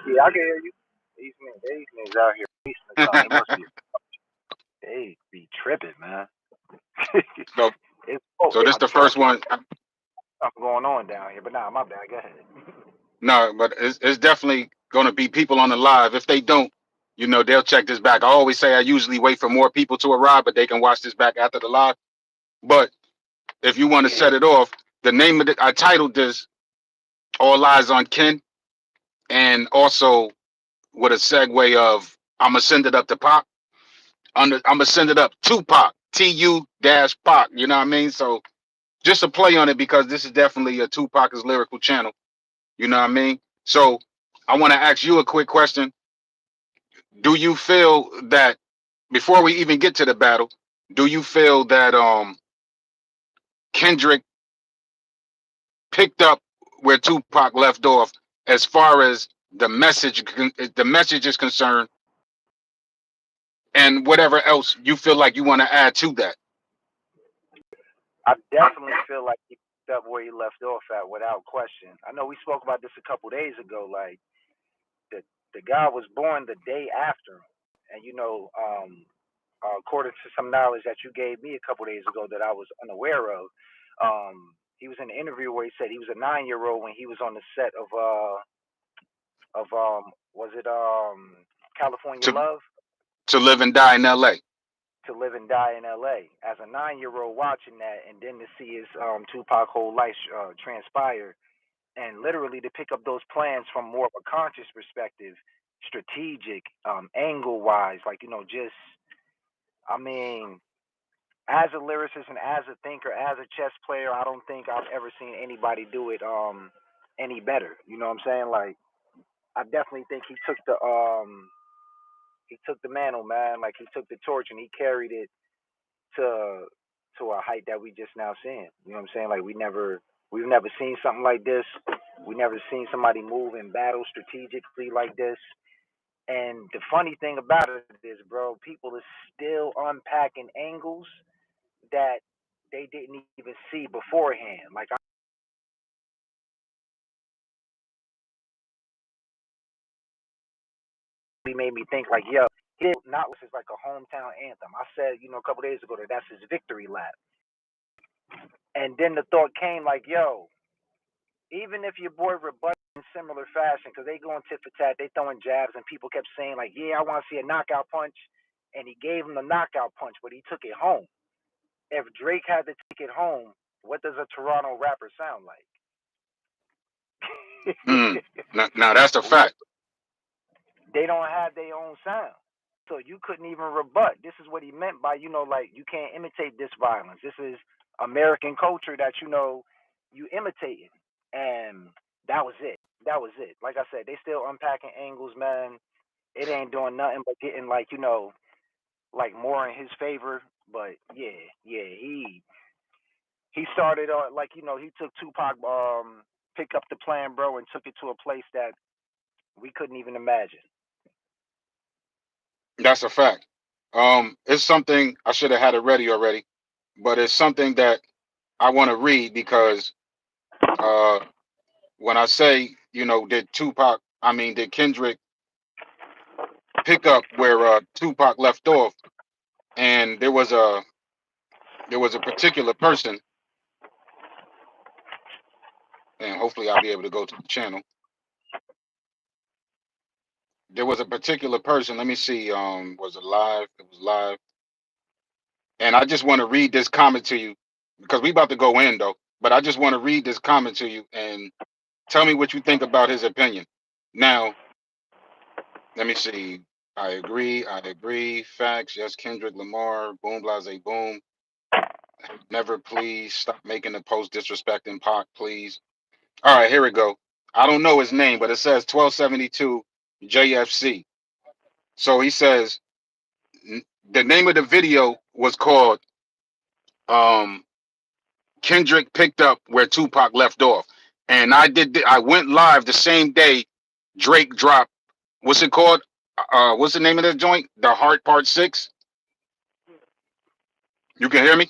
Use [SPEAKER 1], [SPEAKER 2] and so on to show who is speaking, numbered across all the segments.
[SPEAKER 1] Yeah, I can hear you. These niggas out here racing or something. They must be. They be tripping, man.
[SPEAKER 2] so
[SPEAKER 1] it's
[SPEAKER 2] so
[SPEAKER 1] they
[SPEAKER 2] this
[SPEAKER 1] are
[SPEAKER 2] the first
[SPEAKER 1] talking
[SPEAKER 2] one.
[SPEAKER 1] something going on down here, but nah, my bad. Go ahead.
[SPEAKER 2] No, but it's definitely going to be people on the live. If they don't, they'll check this back. I always say I usually wait for more people to arrive, but they can watch this back after the live. But if you want to
[SPEAKER 1] Yeah,
[SPEAKER 2] set it off, the name of it, I titled this All Eyes on Ken, and also with a segue of I'm gonna send it up to Pop. I'm gonna send it up to Pop. TU-PAC. You know what I mean? So just a play on it because this is definitely a Tupac's lyrical channel. You know what I mean? So I want to ask you a quick question. Do you feel that before we even get to the battle, do you feel that Kendrick picked up where Tupac left off as far as the message is concerned, and whatever else you feel like you want to add to that?
[SPEAKER 1] I definitely feel like he picked up where he left off at without question. I know we spoke about this a couple days ago. Like the the guy was born the day after him, and according to some knowledge that you gave me a couple days ago that I was unaware of, he was in an interview where he said he was a 9 year old when he was on the set of was it California
[SPEAKER 2] To
[SPEAKER 1] Love,
[SPEAKER 2] to live and die in L.A.
[SPEAKER 1] to live and die in L.A. As a 9 year old watching that, and then to see his Tupac whole life transpire, and literally to pick up those plans from more of a conscious perspective, strategic, angle wise, like just I mean, as a lyricist and as a thinker, as a chess player, I don't think I've ever seen anybody do it any better. You know what I'm saying? Like I definitely think he took the mantle, man. Like he took the torch and he carried it to a height that we just now seeing. You know what I'm saying? Like we've never seen something like this. We never seen somebody move in battle strategically like this. And the funny thing about it is, bro, people are still unpacking angles that they didn't even see beforehand. Like I really made me think like, yo, he did not was like a hometown anthem. I said, a couple days ago that that's his victory lap. And then the thought came like, yo, even if your boy rebutted in similar fashion, because they going tit for tat, they throwing jabs, and people kept saying like, yeah, I want to see a knockout punch, and he gave him the knockout punch, but he took it home. If Drake had to take it home, what does a Toronto rapper sound like?
[SPEAKER 2] Mm. Now that's a
[SPEAKER 1] what
[SPEAKER 2] fact.
[SPEAKER 1] they don't have their own sound. So you couldn't even rebut. This is what he meant by, like you can't imitate this violence. This is American culture that you imitating. And that was it. That was it. Like I said, they still unpacking angles, man. It ain't doing nothing but getting like, like more in his favor. But yeah, yeah, he started like, he took Tupac pick up the plan, bro, and took it to a place that we couldn't even imagine.
[SPEAKER 2] That's a fact. It's something I should have had it ready already, but it's something that I want to read because uh, when I say, did Kendrick pick up where Tupac left off? And there was a particular person, and hopefully I'll be able to go to the channel. There was a particular person. Let me see. Was it live? It was live, and I just want to read this comment to you because we about to go in though. But I just want to read this comment to you and tell me what you think about his opinion. Now, let me see. I agree. I agree. Facts. Yes, Kendrick Lamar. Boom, blase, boom. Never, please stop making the post disrespecting Pac, please. All right, here we go. I don't know his name, but it says 1272 JFC. So he says the name of the video was called um, Kendrick picked up where Tupac left off, and I went live the same day Drake dropped. What's it called? What's the name of the joint? The Heart Part 6. You can hear me?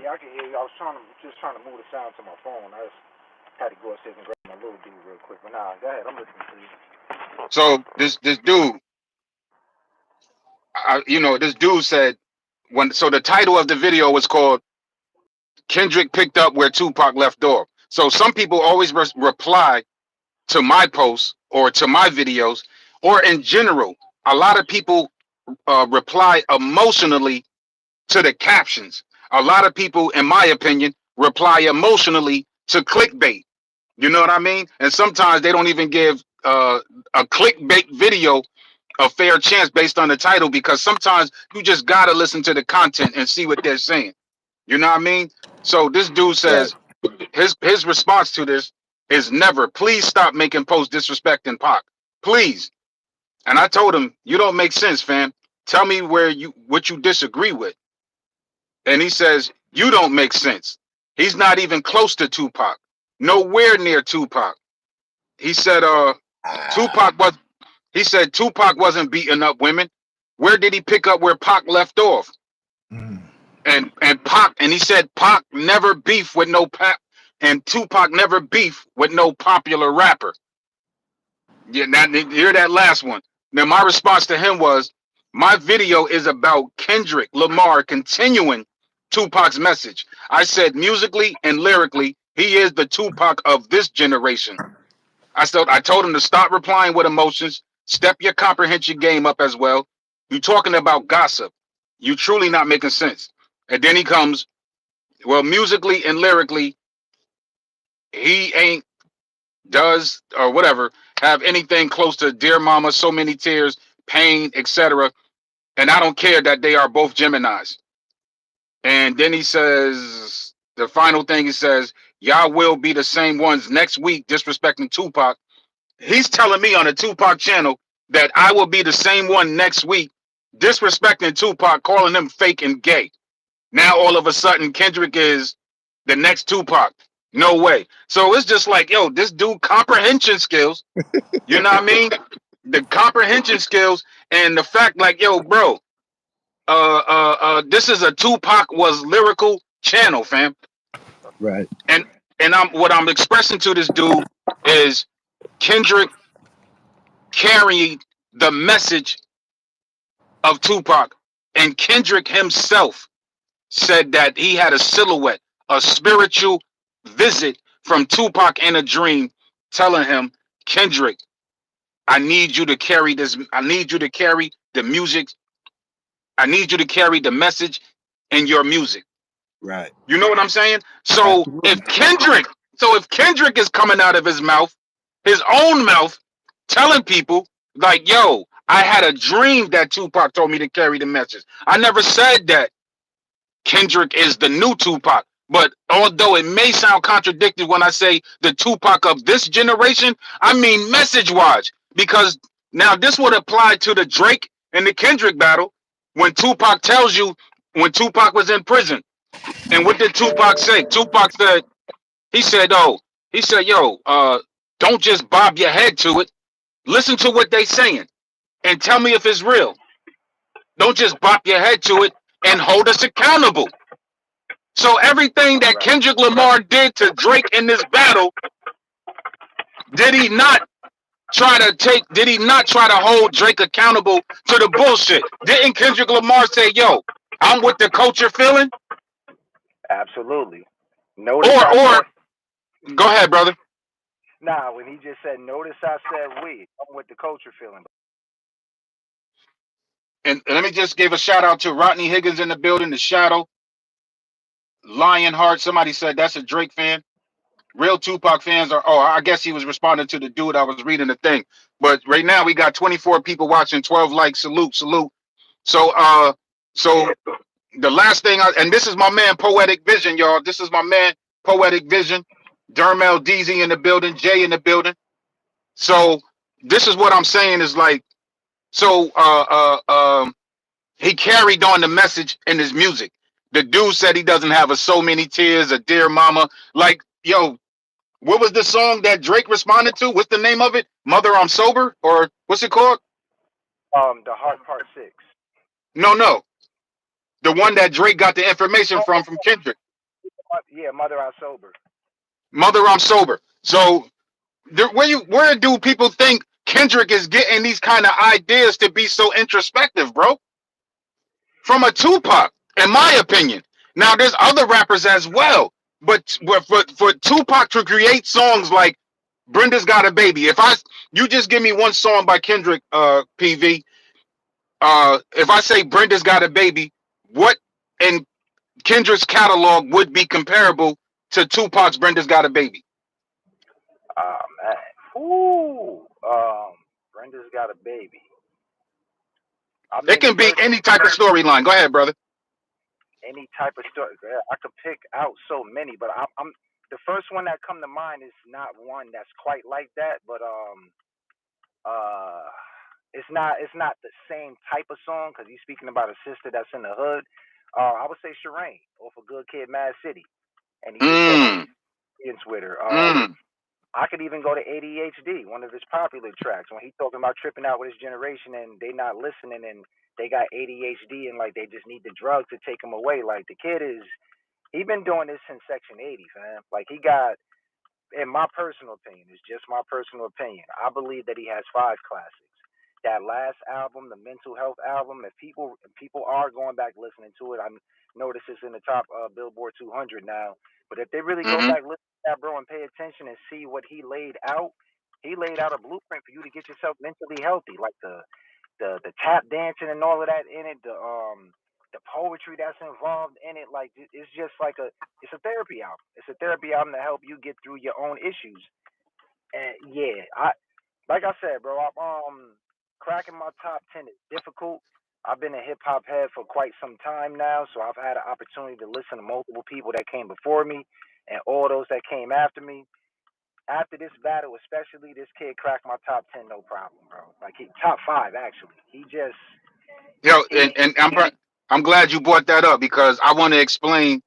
[SPEAKER 1] Yeah, I can hear you. I was just trying to move the sound to my phone. I just had to go upstairs and grab. My little dude real quick. But nah, go ahead. I'm listening to you.
[SPEAKER 2] So this dude, this dude said when. So the title of the video was called "Kendrick picked up where Tupac left off." So some people always reply to my posts or to my videos, or in general, a lot of people reply emotionally to the captions. A lot of people, in my opinion, reply emotionally to clickbait. You know what I mean? And sometimes they don't even give a clickbait video a fair chance based on the title, because sometimes you just gotta listen to the content and see what they're saying. You know what I mean? So this dude
[SPEAKER 3] Right.
[SPEAKER 2] says his response to this is never. Please stop making posts disrespecting Pac. Please. And I told him, you don't make sense, fam. Tell me what you disagree with. And he says, you don't make sense. He's not even close to Tupac. Nowhere near Tupac. He said,
[SPEAKER 3] Ah.
[SPEAKER 2] Tupac was he said Tupac wasn't beating up women. Where did he pick up where Pac left off?
[SPEAKER 3] Mm.
[SPEAKER 2] And Pac, and he said Pac never beef with no Pac, and Tupac never beef with no popular rapper. Yeah, now hear that last one. Now my response to him was, my video is about Kendrick Lamar continuing Tupac's message. I said musically and lyrically, he is the Tupac of this generation. I told him to stop replying with emotions, step your comprehension game up as well. You talking about gossip. You truly not making sense. And then he comes, well, musically and lyrically, he ain't does or whatever have anything close to Dear Mama, So Many Tears, Pain, etc. And I don't care that they are both Geminis. And then he says, the final thing he says, y'all will be the same ones next week disrespecting Tupac. He's telling me on the Tupac channel that I will be the same one next week disrespecting Tupac, calling him fake and gay. Now all of a sudden Kendrick is the next Tupac. No way. So it's just like, yo, this dude comprehension skills, you know what I mean? The comprehension skills and the fact like, yo, bro, this is a Tupac was lyrical channel, fam.
[SPEAKER 3] Right.
[SPEAKER 2] And I'm expressing to this dude is Kendrick carried the message of Tupac, and Kendrick himself said that he had a silhouette, a spiritual visit from Tupac in a dream, telling him, Kendrick, I need you to carry this. I need you to carry the music. I need you to carry the message in your music.
[SPEAKER 3] Right.
[SPEAKER 2] You know what I'm saying? So
[SPEAKER 3] Absolutely.
[SPEAKER 2] if Kendrick is coming out of his mouth, his own mouth, telling people like, yo, I had a dream that Tupac told me to carry the message. I never said that Kendrick is the new Tupac. But although it may sound contradicted when I say the Tupac of this generation, I mean message wise. Because now this would apply to the Drake and the Kendrick battle when Tupac tells you when Tupac was in prison. And what did Tupac say? Tupac said, yo, don't just bob your head to it. Listen to what they saying and tell me if it's real. Don't just bop your head to it and hold us accountable. So everything that
[SPEAKER 1] Right.
[SPEAKER 2] Kendrick Lamar did to Drake in this battle, did he not did he not try to hold Drake accountable to the bullshit? Didn't Kendrick Lamar say, yo, I'm with the culture feeling?
[SPEAKER 1] Absolutely. Notice I
[SPEAKER 2] Or
[SPEAKER 1] said
[SPEAKER 2] go ahead, brother.
[SPEAKER 1] nah when he just said notice I said we. I'm with the culture feeling.
[SPEAKER 2] And let me just give a shout out to Rodney Higgins in the building, the Shadow, Lionheart. Somebody said that's a Drake fan. Real Tupac fans are. Oh, I guess he was responding to the dude. I was reading the thing. But right now we got 24 people watching, 12 likes. Salute, salute. So, so the last thing, and this is my man, Poetyc Vision, y'all. This is my man, Poetyc Vision. Dermel Deezy in the building, Jay in the building. So this is what I'm saying is like, so he carried on the message in his music. The dude said he doesn't have a So Many Tears, a Dear Mama. Like, yo, what was the song that Drake responded to? What's the name of it? Mother, I'm Sober? Or what's it called?
[SPEAKER 1] The Heart Part 6.
[SPEAKER 2] No, no. The one that Drake got the information from Kendrick.
[SPEAKER 1] Yeah, Mother I Sober.
[SPEAKER 2] Mother, I'm Sober. So Where do people think Kendrick is getting these kind of ideas to be so introspective, bro? From a Tupac, in my opinion. Now there's other rappers as well, but for Tupac to create songs like Brenda's Got a Baby, you just give me one song by Kendrick, PV. If I say Brenda's Got a Baby, what in Kendrick's catalog would be comparable to Tupac's Brenda's Got a Baby?
[SPEAKER 1] Ah man. Ooh. Brenda's Got a Baby. I
[SPEAKER 2] It
[SPEAKER 1] mean, the
[SPEAKER 2] can be
[SPEAKER 1] first
[SPEAKER 2] any type of storyline. Go ahead, brother.
[SPEAKER 1] any type of story. I could pick out so many, but I'm the first one that come to mind is not one that's quite like that, but uh, it's not the same type of song because he's speaking about a sister that's in the hood. I would say Shireen off a Good Kid, Mad City, and he was talking
[SPEAKER 2] Mm,
[SPEAKER 1] with her.
[SPEAKER 2] mm.
[SPEAKER 1] I could even go to ADHD, one of his popular tracks, when he talking about tripping out with his generation and they not listening and they got ADHD and like they just need the drug to take him away. Like the kid is, he been doing this since Section 80, fam. Like he got, in my personal opinion, it's just my personal opinion. I believe that he has five classics. That last album, the mental health album, if people are going back listening to it, I notice it's in the top Billboard 200 now. But if they really go
[SPEAKER 2] Mm-hmm.
[SPEAKER 1] back listen to that, bro, and pay attention and see what he laid out a blueprint for you to get yourself mentally healthy, like the tap dancing and all of that in it, the poetry that's involved in it. Like it's just like it's a therapy album. It's a therapy album to help you get through your own issues. And yeah, I like I said, bro, cracking my top 10 is difficult. I've been a hip hop head for quite some time now, so I've had an opportunity to listen to multiple people that came before me and all those that came after me. After this battle, especially, this kid cracked my top 10, no problem, bro. Like he top five actually.
[SPEAKER 2] Yo,
[SPEAKER 1] He
[SPEAKER 2] and I'm glad you brought that up because I want to explain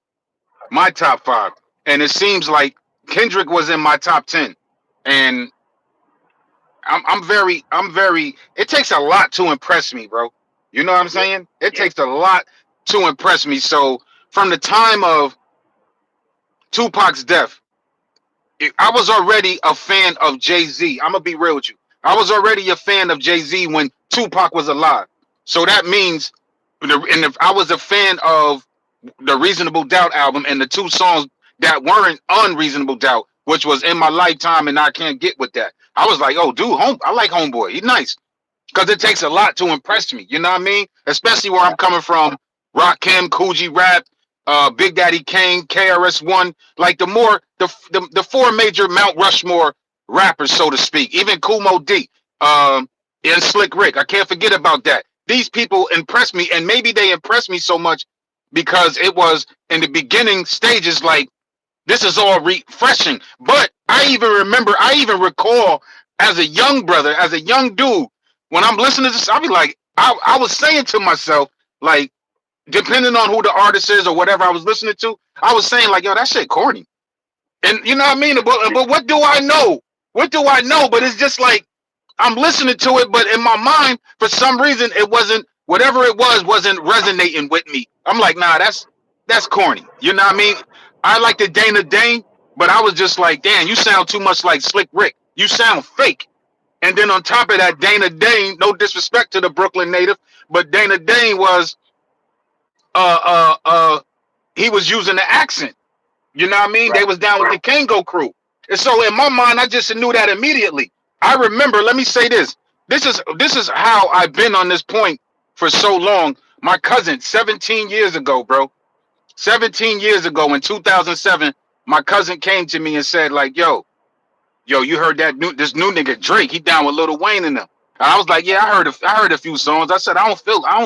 [SPEAKER 2] my top five. And it seems like Kendrick was in my top 10. And I'm very it takes a lot to impress me, bro. You know what I'm
[SPEAKER 1] yeah,
[SPEAKER 2] saying? It takes a lot to impress me. So from the time of Tupac's death, I was already a fan of Jay-Z. I'm gonna be real with you. I was already a fan of Jay-Z when Tupac was alive. So that means and if I was a fan of the Reasonable Doubt album and the two songs that weren't Unreasonable Doubt, which was In My Lifetime and I Can't Get With That. I was like, oh, dude, I like Homeboy. He's nice. Because it takes a lot to impress me. You know what I mean? Especially where I'm coming from. Rakim, Coogee Rap, Big Daddy Kane, KRS-One. Like the four major Mount Rushmore rappers, so to speak. Even Kumo D and Slick Rick. I can't forget about that. These people impress me, and maybe they impress me so much because it was in the beginning stages like this is all refreshing. But I even recall as a young brother, as a young dude, when I'm listening to this, I'll be like, I was saying to myself, like, depending on who the artist is or whatever I was listening to, I was saying, like, yo, that shit corny. And you know what I mean? But what do I know? What do I know? But it's just like I'm listening to it, but in my mind, for some reason, it wasn't whatever it wasn't resonating with me. I'm like, nah, that's corny. You know what I mean? I like the Dana Dane, but I was just like, damn, you sound too much like Slick Rick. You sound fake. And then on top of that, Dana Dane, no disrespect to the Brooklyn native, but Dana Dane was uh uh uh he was using the accent. You know what I mean?
[SPEAKER 1] right,
[SPEAKER 2] They was down with the Kango crew. And so in my mind, I just knew that immediately. I remember, let me say this. This is how I've been on this point for so long. My cousin, 17 years ago, bro. 17 years ago in 2007, my cousin came to me and said, like, yo, you heard this new nigga Drake? He down with Lil Wayne and them. And I was like, yeah, I heard a few songs. I said, I don't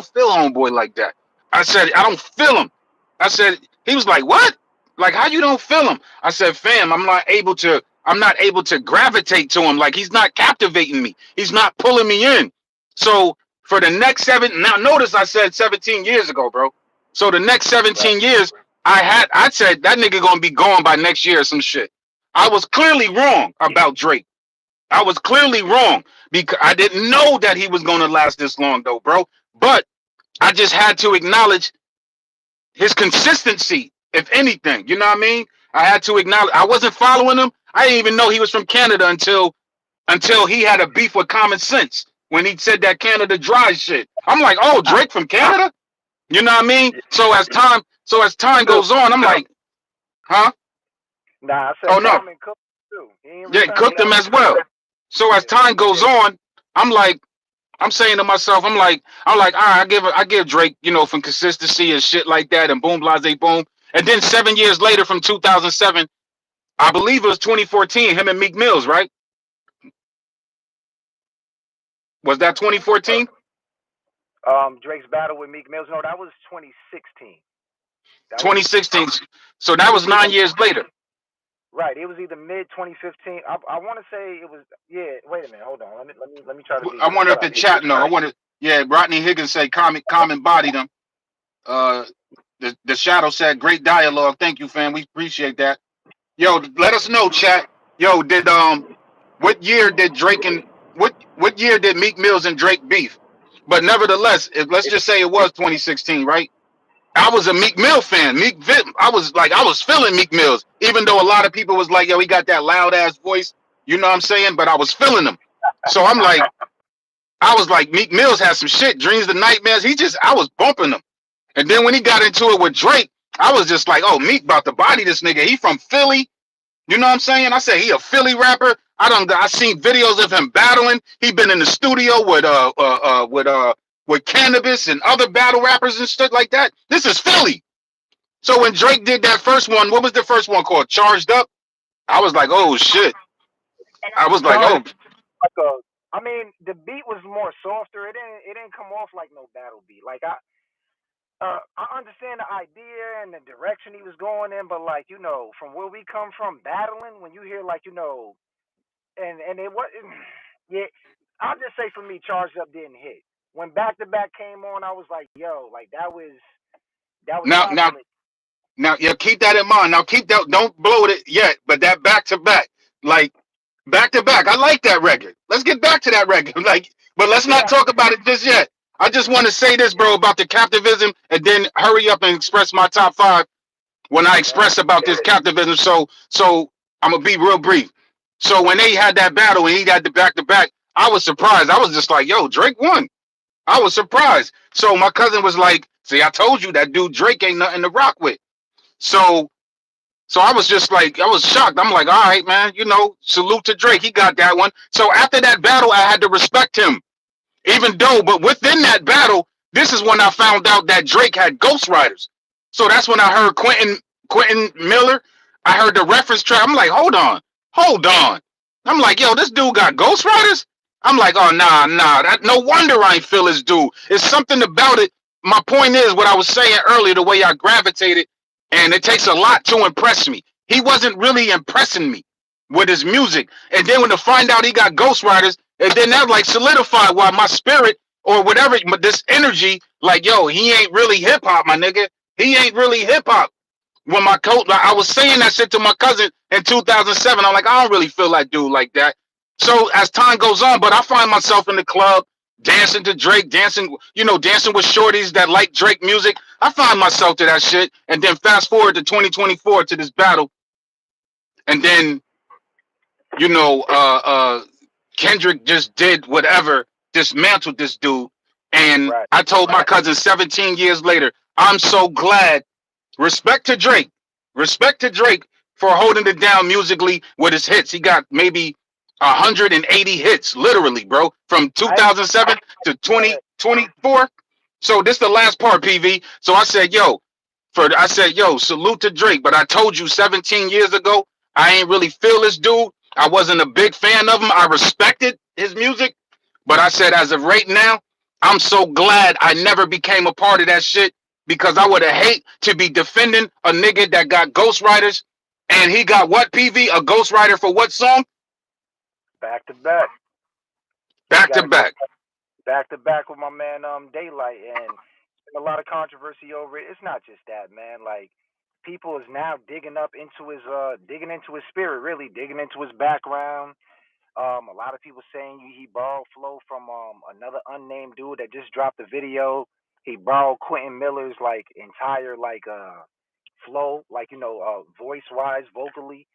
[SPEAKER 2] feel Homeboy like that. I said, I don't feel him. I said, he was like, what? Like, how you don't feel him? I said, fam, I'm not able to gravitate to him. Like, he's not captivating me. He's not pulling me in. So for the next now notice I said 17 years ago, bro. So the next
[SPEAKER 1] right,
[SPEAKER 2] 17 years, I said that nigga gonna be gone by next year or some shit. I was clearly wrong about Drake. I was clearly wrong because I didn't know that he was going to last this long, though, bro. But I just had to acknowledge his consistency, if anything. You know what I mean? I had to acknowledge I wasn't following him. I didn't even know he was from Canada until he had a beef with Common Sense when he said that Canada dry shit. I'm like, oh, Drake from Canada? You know what I mean? So as time
[SPEAKER 1] Cook.
[SPEAKER 2] goes on, I'm like, huh?
[SPEAKER 1] Nah, I said
[SPEAKER 2] Oh no,
[SPEAKER 1] Common Cook too. He ain't
[SPEAKER 2] yeah,
[SPEAKER 1] return me
[SPEAKER 2] cooked
[SPEAKER 1] that
[SPEAKER 2] him
[SPEAKER 1] one.
[SPEAKER 2] as well. So as
[SPEAKER 1] Yeah.
[SPEAKER 2] time goes on, I'm like, I'm saying to myself, all right, I give Drake, from consistency and shit like that, and boom, blase, boom. And then 7 years later, from 2007, I believe it was 2014, him and Meek Mills, right? Was that 2014?
[SPEAKER 1] Drake's battle with Meek Mills. No, that was 2016. That was
[SPEAKER 2] 2016. So that
[SPEAKER 1] it
[SPEAKER 2] was
[SPEAKER 1] was either
[SPEAKER 2] 9 years later.
[SPEAKER 1] right. It was either mid 2015. I want to say it was. Yeah. Wait a minute. Hold on. Let me try to be
[SPEAKER 2] I wonder if the
[SPEAKER 1] precise.
[SPEAKER 2] chat know. I wonder. Yeah, Rodney Higgins said common bodied him. Uh, the shadow said great dialogue. Thank you, fam. We appreciate that. Yo, let us know, chat. Yo, what year did Drake and what year did Meek Mills and Drake beef? But nevertheless, let's just say it was 2016, right? I was a Meek Mill fan. I was feeling Meek Mills, even though a lot of people was like, yo, he got that loud ass voice. You know what I'm saying? But I was feeling him. So I was like, Meek Mills has some shit, dreams and nightmares. I was bumping him. And then when he got into it with Drake, I was just like, oh, Meek about to body this nigga. He from Philly. You know what I'm saying? I said he a Philly rapper. I seen videos of him battling. He been in the studio with Cannabis and other battle rappers and stuff like that. This is Philly. So when Drake did that first one, what was the first one called? Charged Up? I was like, oh shit. I was like,
[SPEAKER 1] Charged
[SPEAKER 2] oh,
[SPEAKER 1] like a. I mean, the beat was more softer. It didn't come off like no battle beat. Like I understand the idea and the direction he was going in, but like from where we come from, battling when you hear like and it was yeah. I'll just say for me, Charged Up didn't hit. When Back to Back came on, I was like, yo, like that was
[SPEAKER 2] now now
[SPEAKER 1] chocolate.
[SPEAKER 2] now yeah, keep that in mind. Now keep that, don't blow it yet, but that back to back, like back to back. I like that record. Let's get back to that record. Like, but let's not
[SPEAKER 1] Yeah,
[SPEAKER 2] talk about it just yet. I just want to say this, bro, about the captivism, and then hurry up and express my top five when I
[SPEAKER 1] uh,
[SPEAKER 2] express about this captivism. So I'm gonna be real brief. So when they had that battle and he had the back to back, I was surprised. I was just like, yo, Drake won. I was surprised. So my cousin was like, see, I told you that dude Drake ain't nothing to rock with. So I was just like, I was shocked. I'm like, all right, man, salute to Drake. He got that one. So after that battle, I had to respect him. Even though, but within that battle, this is when I found out that Drake had ghostwriters. So that's when I heard Quentin Miller. I heard the reference track. I'm like, hold on. I'm like, yo, this dude got ghostwriters? I'm like, oh nah. That no wonder I ain't feel his dude. It's something about it. My point is what I was saying earlier, the way I gravitated, and it takes a lot to impress me. He wasn't really impressing me with his music. And then when to find out he got ghostwriters, and then that like solidified why my spirit or whatever, this energy, like, yo, he ain't really hip hop, my nigga. He ain't really hip hop. When my coach, like, I was saying that shit to my cousin in 2007. I'm like, I don't really feel like dude like that. So as time goes on, but I find myself in the club dancing to Drake, dancing with shorties that like Drake music. I find myself to that shit. And then fast forward to 2024 to this battle. And then, you know, Kendrick just did whatever, dismantled this dude. And
[SPEAKER 1] right.
[SPEAKER 2] I told my cousin 17 years later, I'm so glad. Respect to Drake. Respect to Drake for holding it down musically with his hits. He got maybe 180 hits, literally, bro, from
[SPEAKER 1] I ain't
[SPEAKER 2] 2007 to
[SPEAKER 1] go ahead.
[SPEAKER 2] 2024. So this the last part, PV. So I said, yo, salute to Drake. But I told you 17 years ago, I ain't really feel this dude. I wasn't a big fan of him. I respected his music. But I said, as of right now, I'm so glad I never became a part of that shit because I would have hate to be defending a nigga that got ghostwriters and he got what, PV? A ghostwriter for what song?
[SPEAKER 1] Back to back. He
[SPEAKER 2] Back
[SPEAKER 1] got
[SPEAKER 2] to
[SPEAKER 1] to go
[SPEAKER 2] back.
[SPEAKER 1] back to back with my man Daylight, and a lot of controversy over it. It's not just that, man. Like people is now digging into his spirit, really digging into his background. A lot of people saying he borrowed flow from another unnamed dude that just dropped a video. He borrowed Quentin Miller's entire flow, voice wise, vocally.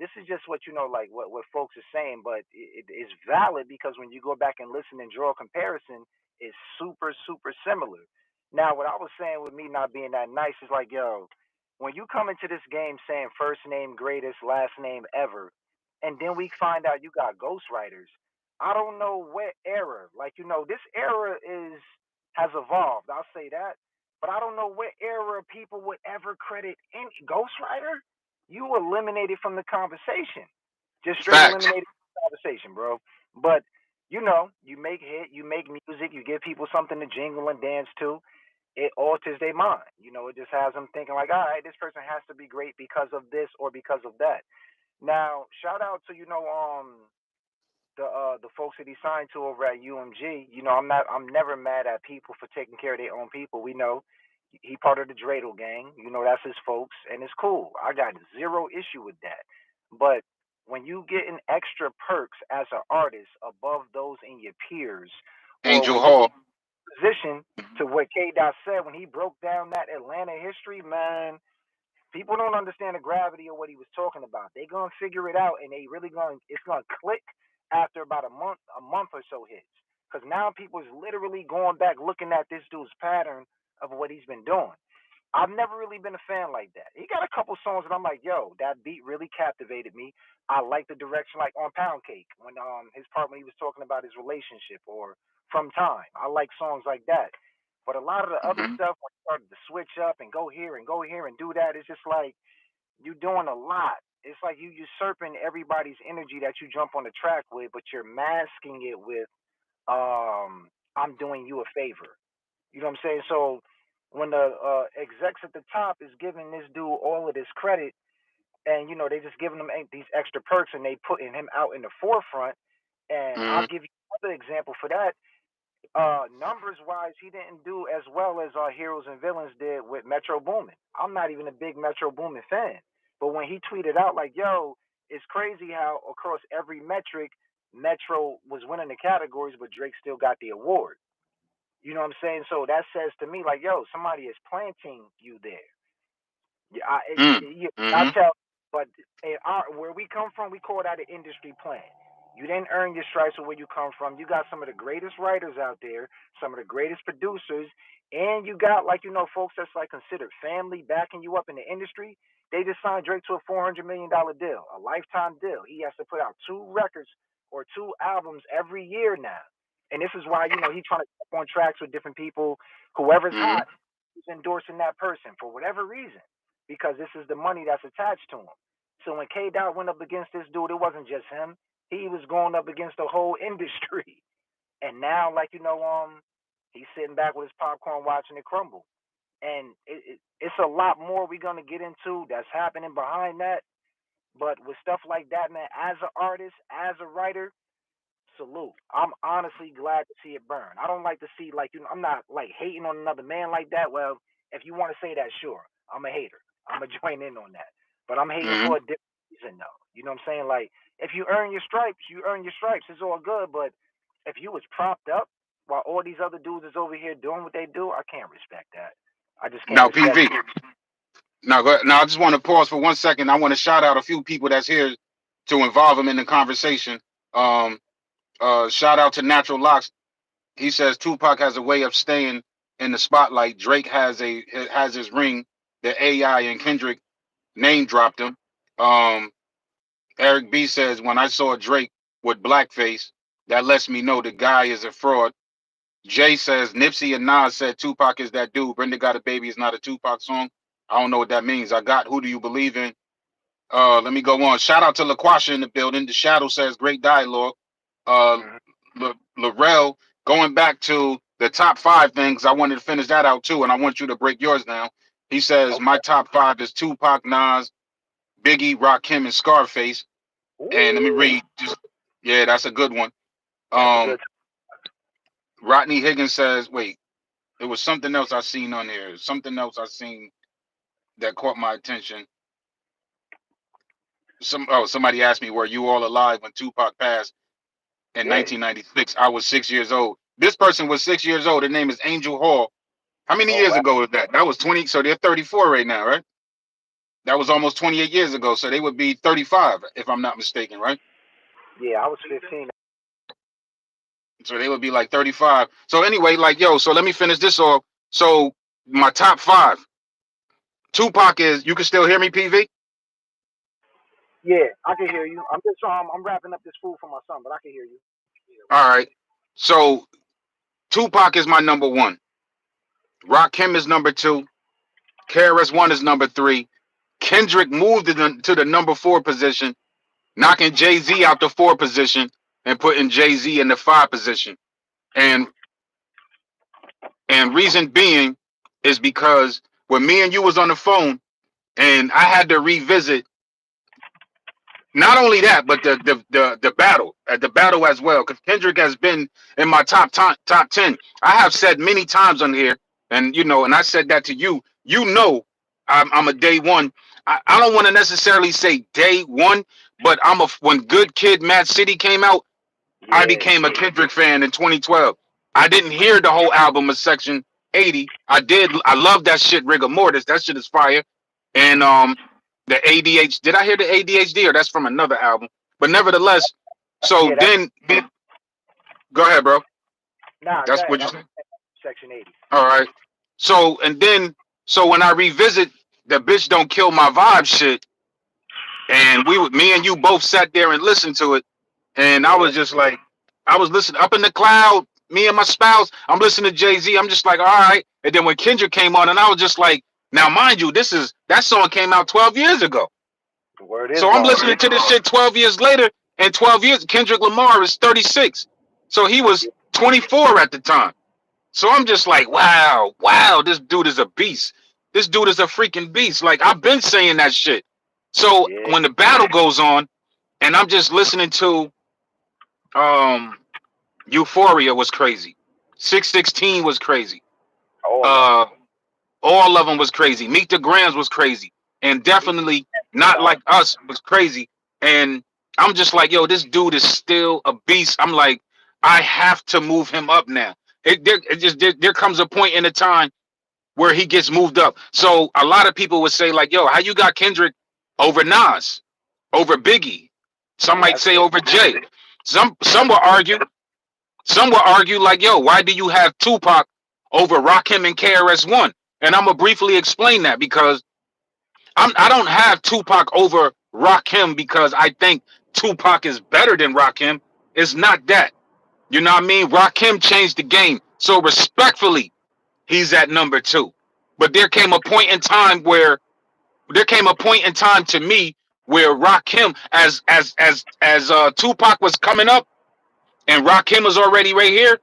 [SPEAKER 1] This is just what like what folks are saying, but it's valid because when you go back and listen and draw a comparison, it's super super similar. Now, what I was saying with me not being that nice is like, yo, when you come into this game saying first name greatest, last name ever, and then we find out you got ghostwriters. I don't know what era. Like, this era has evolved. I'll say that. But I don't know what era people would ever credit any ghostwriter. You eliminated from the conversation. Just straight
[SPEAKER 2] Facts.
[SPEAKER 1] eliminated from the conversation, bro. But you make you make music, you give people something to jingle and dance to. It alters their mind. It just has them thinking like, all right, this person has to be great because of this or because of that. Now, shout out to the folks that he signed to over at UMG. I'm never mad at people for taking care of their own people. We know he part of the Dreidel gang. That's his folks, and it's cool. I got zero issue with that. But when you getting extra perks as an artist above those in your peers, or
[SPEAKER 2] Angel
[SPEAKER 1] when you
[SPEAKER 2] Hall.
[SPEAKER 1] position
[SPEAKER 2] Mhm.
[SPEAKER 1] to what K. Dot said when he broke down that Atlanta history, man, people don't understand the gravity of what he was talking about. They gonna figure it out, and they really it's gonna click after about a month or so hits. Because now people is literally going back looking at this dude's pattern of what he's been doing. I've never really been a fan like that. He got a couple songs and I'm like, yo, that beat really captivated me. I like the direction, like on Pound Cake, when his part when he was talking about his relationship, or From Time. I like songs like that. But a lot of the other
[SPEAKER 2] Mhm.
[SPEAKER 1] stuff, when he started to switch up and go here and do that, it's just like you doing a lot. It's like you usurping everybody's energy that you jump on the track with, but you're masking it with I'm doing you a favor. You know what I'm saying? So when the execs at the top is giving this dude all of this credit, and they just giving him these extra perks, and they putting him out in the forefront. And I'll
[SPEAKER 2] Mhm.
[SPEAKER 1] give you another example for that. Numbers wise, he didn't do as well as Heroes and Villains did with Metro Boomin. I'm not even a big Metro Boomin fan, but when he tweeted out like, "Yo, it's crazy how across every metric, Metro was winning the categories, but Drake still got the award." You know what I'm saying? So that says to me like, "Yo, somebody is planting you there." Yeah,
[SPEAKER 2] Mm.
[SPEAKER 1] I
[SPEAKER 2] Mhm.
[SPEAKER 1] tell, but where we come from, we call that an industry plan. You didn't earn your stripes with where you come from. You got some of the greatest writers out there, some of the greatest producers, and you got like folks that's like considered family backing you up in the industry. They just signed Drake to a $400 million deal, a lifetime deal. He has to put out two records or two albums every year now, and this is why he's trying to step on tracks with different people. Whoever's
[SPEAKER 2] Mhm.
[SPEAKER 1] hot, he's endorsing that person for whatever reason because this is the money that's attached to him. So when K Dot went up against this dude, it wasn't just him. He was going up against the whole industry. And now, like he's sitting back with his popcorn watching it crumble. And it's a lot more we're gonna get into that's happening behind that. But with stuff like that, man, as an artist, as a writer, salute. I'm honestly glad to see it burn. I don't like to see like I'm not like hating on another man like that. Well, if you want to say that, sure. I'm a hater. I'm gonna join in on that. But I'm hating
[SPEAKER 2] Mhm.
[SPEAKER 1] for a different reason though. You know what I'm saying? Like if you earn your stripes, you earn your stripes. It's all good. But if you was propped up while all these other dudes is over here doing what they do, I can't respect that. I just can't
[SPEAKER 2] Now,
[SPEAKER 1] respect
[SPEAKER 2] PV.
[SPEAKER 1] it.
[SPEAKER 2] Now, now I just want to pause for 1 second. I want to shout out a few people that's here to involve them in the conversation. Um, Shout out to Natural Locks. He says Tupac has a way of staying in the spotlight. Drake has his ring. The AI and Kendrick name dropped him. Um, Eric B says when I saw Drake with blackface, that lets me know the guy is a fraud. Jay says Nipsey and Nas said Tupac is that dude. Brenda Got a Baby is not a Tupac song. I don't know what that means. I got Who Do You Believe In? Let me go on. Shout out to LaQuasha in the building. The Shadow says great dialogue. Uh,
[SPEAKER 1] Mm-hmm.
[SPEAKER 2] Laurel, going back to the top five things, I wanted to finish that out too, and I want you to break yours down. He says my
[SPEAKER 1] Okay.
[SPEAKER 2] top five is Tupac, Nas, Biggie, Rakim, and Scarface. And let me
[SPEAKER 1] Ooh,
[SPEAKER 2] read. Just yeah, that's a good one.
[SPEAKER 1] that's a good.
[SPEAKER 2] Rodney Higgins says, wait, it was something else I seen on here. Something else I seen that caught my attention. Somebody asked me, were you all alive when Tupac passed in
[SPEAKER 1] Yeah.
[SPEAKER 2] 1996? I was 6 years old. This person was 6 years old. Her name is Angel Hall. How many
[SPEAKER 1] Oh
[SPEAKER 2] years
[SPEAKER 1] wow.
[SPEAKER 2] ago was that? That was 20. So they're 34 right now, right? That was almost 28 years ago. So they would be 35, if I'm not mistaken, right?
[SPEAKER 1] Yeah, I was 15.
[SPEAKER 2] So they would be like 35. So anyway, like, yo, so let me finish this off. So my top five. Tupac is, you can still hear me, PV?
[SPEAKER 1] Yeah, I can hear you. I'm just I'm wrapping up this food for my son, but I can hear you.
[SPEAKER 2] All right. So Tupac is my number one. Rakim is number two. KRS-One is number three. Kendrick moved to the number four position, knocking Jay-Z out the four position and putting Jay-Z in the five position. And reason being is because when me and you was on the phone and I had to revisit not only that, but the battle, the battle as well, because Kendrick has been in my top 10. I have said many times on here, and you know, and I said that to you. You know, I'm a day one. I don't want to necessarily say day one, but when Good Kid, Mad City came out, I
[SPEAKER 1] Yeah,
[SPEAKER 2] became a Kendrick fan in 2012. I didn't hear the whole album of Section 80. I did. I love that shit, Rigor Mortis. That shit is fire. And the ADHD. Did I hear the ADHD or that's from another album? But nevertheless, so
[SPEAKER 1] yeah. That's
[SPEAKER 2] then go ahead, bro.
[SPEAKER 1] nah. Go
[SPEAKER 2] That's
[SPEAKER 1] ahead.
[SPEAKER 2] what you
[SPEAKER 1] That
[SPEAKER 2] said.
[SPEAKER 1] Section 80.
[SPEAKER 2] All right. So and then when I revisit the bitch don't kill my vibe shit, and me and you both sat there and listened to it. And I
[SPEAKER 1] Yeah,
[SPEAKER 2] was just like, I was listening up in the cloud, me and my spouse. I'm listening to Jay-Z. I'm just like, all right. And then when Kendrick came on, and I was just like, now, mind you, that song came out 12 years ago.
[SPEAKER 1] the word is
[SPEAKER 2] So I'm
[SPEAKER 1] bond.
[SPEAKER 2] listening to this shit 12 years later, and 12 years, Kendrick Lamar is 36. So he was 24 at the time. So I'm just like, wow, this dude is a beast. This dude is a freaking beast. Like, I've been saying that shit. So
[SPEAKER 1] Yeah.
[SPEAKER 2] when the battle goes on, and I'm just listening to um Euphoria was crazy. 616 was crazy.
[SPEAKER 1] All of
[SPEAKER 2] Uh all of them was crazy. Meet the Grams was crazy. And
[SPEAKER 1] them.
[SPEAKER 2] definitely Not Like Us was crazy. And I'm just like, yo, this dude is still a beast. I'm like, I have to move him up now. There comes a point in the time where he gets moved up. So a lot of people would say, like, yo, how you got Kendrick over Nas, over Biggie? Some
[SPEAKER 1] Yeah,
[SPEAKER 2] might
[SPEAKER 1] that's
[SPEAKER 2] say
[SPEAKER 1] crazy.
[SPEAKER 2] over Jay. Some will argue like, yo, why do you have Tupac over Rakim and KRS-One? And I'm gonna briefly explain that because I don't have Tupac over Rakim because I think Tupac is better than Rakim. It's not that. You know what I mean? Rakim changed the game. So respectfully, he's at number two. But there came a point in time to me where Rakim, as Tupac was coming up and Rakim was already right here.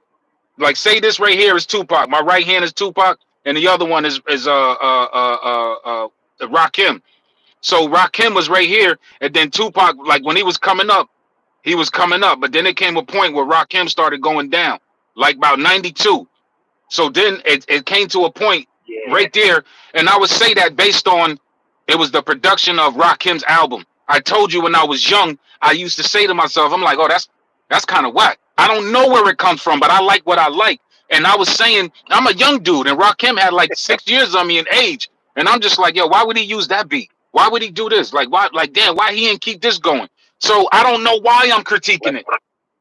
[SPEAKER 2] Like, say this right here is Tupac. My right hand is Tupac, and the other one is Rakim. So Rakim was right here, and then Tupac, like when he was coming up, he was coming up. But then it came a point where Rakim started going down, like about 92. So then it came to a point
[SPEAKER 1] Yeah.
[SPEAKER 2] right there, and I would say that based on it was the production of Rakim's album. I told you when I was young, I used to say to myself, I'm like, oh, that's kind of whack. I don't know where it comes from, but I like what I like. And I was saying, I'm a young dude, and Rakim had like 6 years on me in age. And I'm just like, yo, why would he use that beat? Why would he do this? Like, why, like, damn, why he didn't keep this going? So I don't know why I'm critiquing it.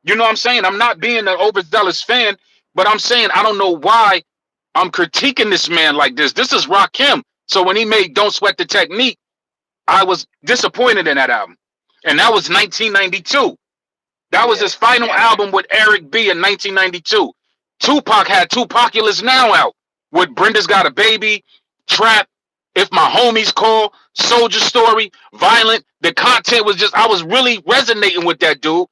[SPEAKER 2] You know what I'm saying? I'm not being an overzealous fan, but I'm saying I don't know why I'm critiquing this man like this. This is Rakim. So when he made Don't Sweat the Technique, I was disappointed in that album. And that was 1992. That was
[SPEAKER 1] Yeah.
[SPEAKER 2] his final album with Eric B in 1992. Tupac had Tupaculous Now out with Brenda's Got a Baby, Trap, If My Homies Call, Soldier Story, Violent. The content was just, I was really resonating with that dude.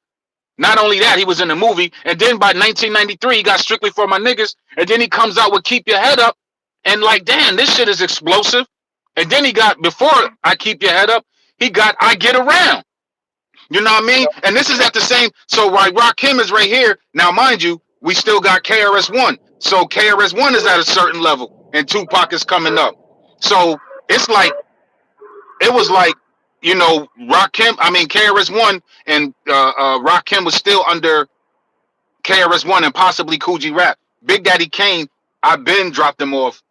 [SPEAKER 2] Not only that, he was in the movie. And then by 1993, he got Strictly for My Niggas. And then he comes out with Keep Your Head Up. And like, damn, this shit is explosive. And then he got, before I Keep Your Head Up, he got I Get Around. You know what I
[SPEAKER 1] You
[SPEAKER 2] mean?
[SPEAKER 1] know,
[SPEAKER 2] And this is at the same, so while Rakim is right here, now mind you, we still got KRS-One. So KRS-One is at a certain level and Tupac is coming up. So it's like, it was like, you know, KRS-One and Rakim was still under KRS-One and possibly Coogee Rap. Big Daddy Kane, I've been dropped him off.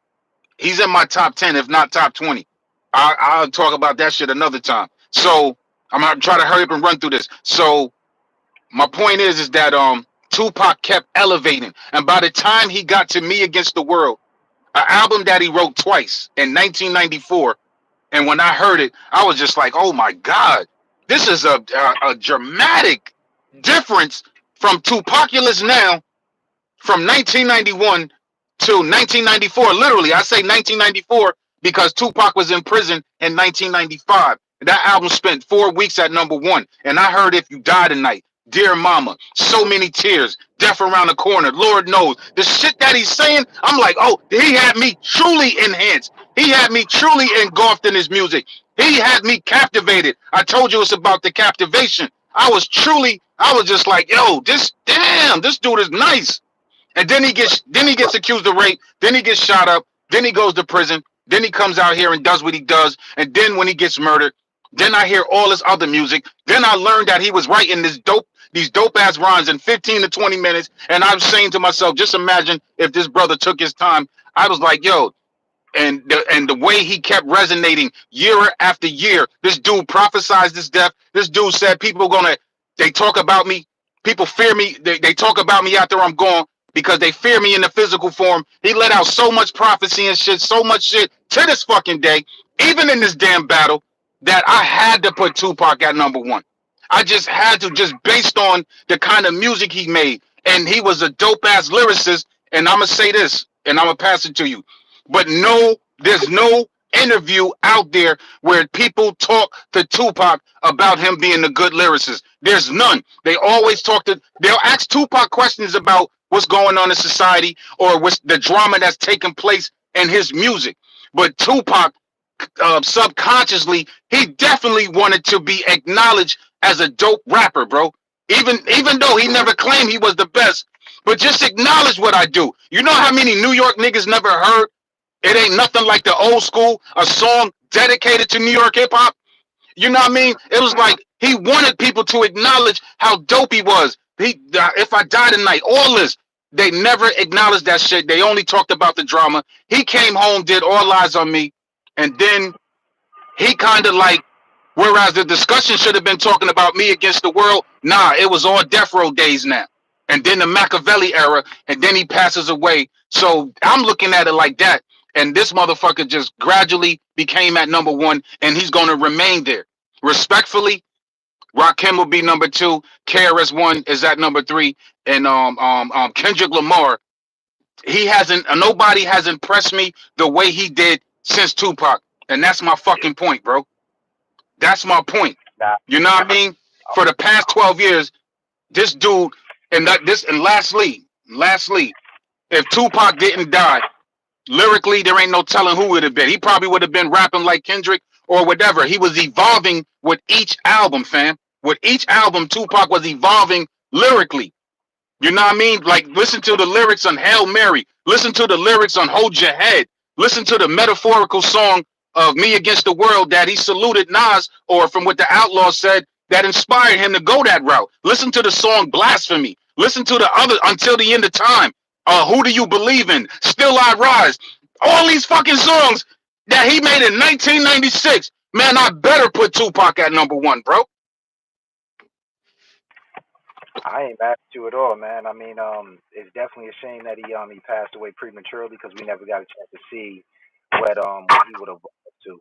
[SPEAKER 2] He's in my top 10, if not top 20. I'll talk about that shit another time. So I'm gonna try to hurry up and run through this. So my point is that Tupac kept elevating, and by the time he got to Me Against the World, an album that he wrote twice in 1994, and when I heard it, I was just like, oh my god, this is a dramatic difference from Tupaculous Now from 1991 to 1994. Literally, I say 1994 because Tupac was in prison in 1995. That album spent 4 weeks at #1. And I heard If You Die Tonight, Dear Mama, So Many Tears, Death Around the Corner, Lord Knows. The shit that he's saying, I'm like, oh, he had me truly enhanced. He had me truly engulfed in his music. He had me captivated. I told you it's about the captivation. I was just like, yo, this dude is nice. And then he gets accused of rape, then he gets shot up, then he goes to prison, then he comes out here and does what he does, and then when he gets murdered, then I hear all his other music. Then I learned that he was writing these dope ass rhymes in 15 to 20 minutes, and I'm saying to myself, just imagine if this brother took his time. I was like, yo, and the way he kept resonating year after year. This dude prophesized this death. This dude said they talk about me. People fear me. They talk about me after I'm gone because they fear me in the physical form. He let out so much prophecy and shit, so much shit to this fucking day, even in this damn battle, that I had to put Tupac at #1. I just had to, just based on the kind of music he made. And he was a dope ass lyricist. And I'm gonna say this, and I'm gonna pass it to you. But no, there's no interview out there where people talk to Tupac about him being a good lyricist. There's none. They'll ask Tupac questions about what's going on in society or what's the drama that's taking place in his music. But Tupac, subconsciously, he definitely wanted to be acknowledged as a dope rapper, bro. Even though he never claimed he was the best, but just acknowledge what I do. You know how many New York niggas never heard It Ain't Nothing Like the Old School, a song dedicated to New York hip hop? You know what I mean? It was like he wanted people to acknowledge how dope he was. If I Die Tonight, all this, they never acknowledged that shit. They only talked about the drama. He came home, did All Eyes on Me, and then he kind of like, whereas the discussion should have been talking about Me Against the World, nah, it was all Death Row days now. And then the Machiavelli era, and then he passes away. So I'm looking at it like that. And this motherfucker just gradually became at #1, and he's going to remain there. Respectfully, Rakim will be #2. KRS-One is at #3, and Kendrick Lamar. Nobody has impressed me the way he did since Tupac, and that's my fucking point, bro. That's my point.
[SPEAKER 1] Nah,
[SPEAKER 2] You know what I mean? For the past 12 years, this dude, and lastly, if Tupac didn't die, lyrically, there ain't no telling who would have been. He probably would have been rapping like Kendrick or whatever. He was evolving with each album, fam. With each album, Tupac was evolving lyrically. You know what I mean? Like, listen to the lyrics on Hail Mary. Listen to the lyrics on Hold Your Head. Listen to the metaphorical song of Me Against the World that he saluted Nas, or from what the Outlaw said, that inspired him to go that route. Listen to the song Blasphemy. Listen to the other Until the End of Time. Who Do You Believe In? Still I Rise. All these fucking songs that he made in 1996. Man, I better put Tupac at #1, bro.
[SPEAKER 1] I ain't mad at you at all, man. I mean, it's definitely a shame that he passed away prematurely because we never got a chance to see what he would have up to.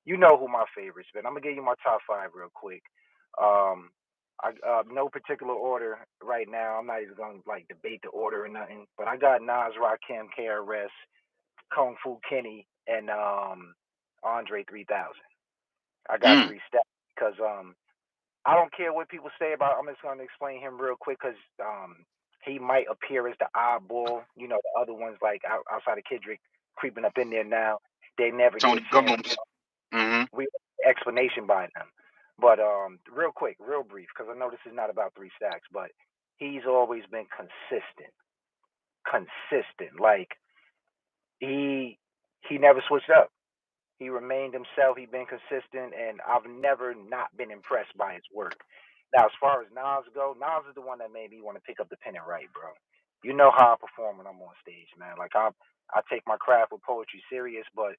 [SPEAKER 1] You know who my favorites been. I'm gonna give you my top five real quick. Um, no particular order right now. I'm not even gonna like debate the order or nothing. But I got Nas, Rakim, KRS, Kung Fu Kenny, and Andre 3000. I got
[SPEAKER 2] Mm.
[SPEAKER 1] three steps because I don't care what people say about. I'm just going to explain him real quick because he might appear as the oddball. You know, the other ones like outside of Kendrick creeping up in there now. They never get
[SPEAKER 2] Tony
[SPEAKER 1] a chance.
[SPEAKER 2] Gomes. Mm-hmm.
[SPEAKER 1] We explanation by them. But real quick, real brief, because I know this is not about three stacks, but he's always been consistent. Consistent. Like he never switched up. He remained himself. He's been consistent, and I've never not been impressed by his work. Now, as far as Nas go, Nas is the one that made me want to pick up the pen and write, bro. You know how I perform when I'm on stage, man. Like I take my craft with poetry serious, but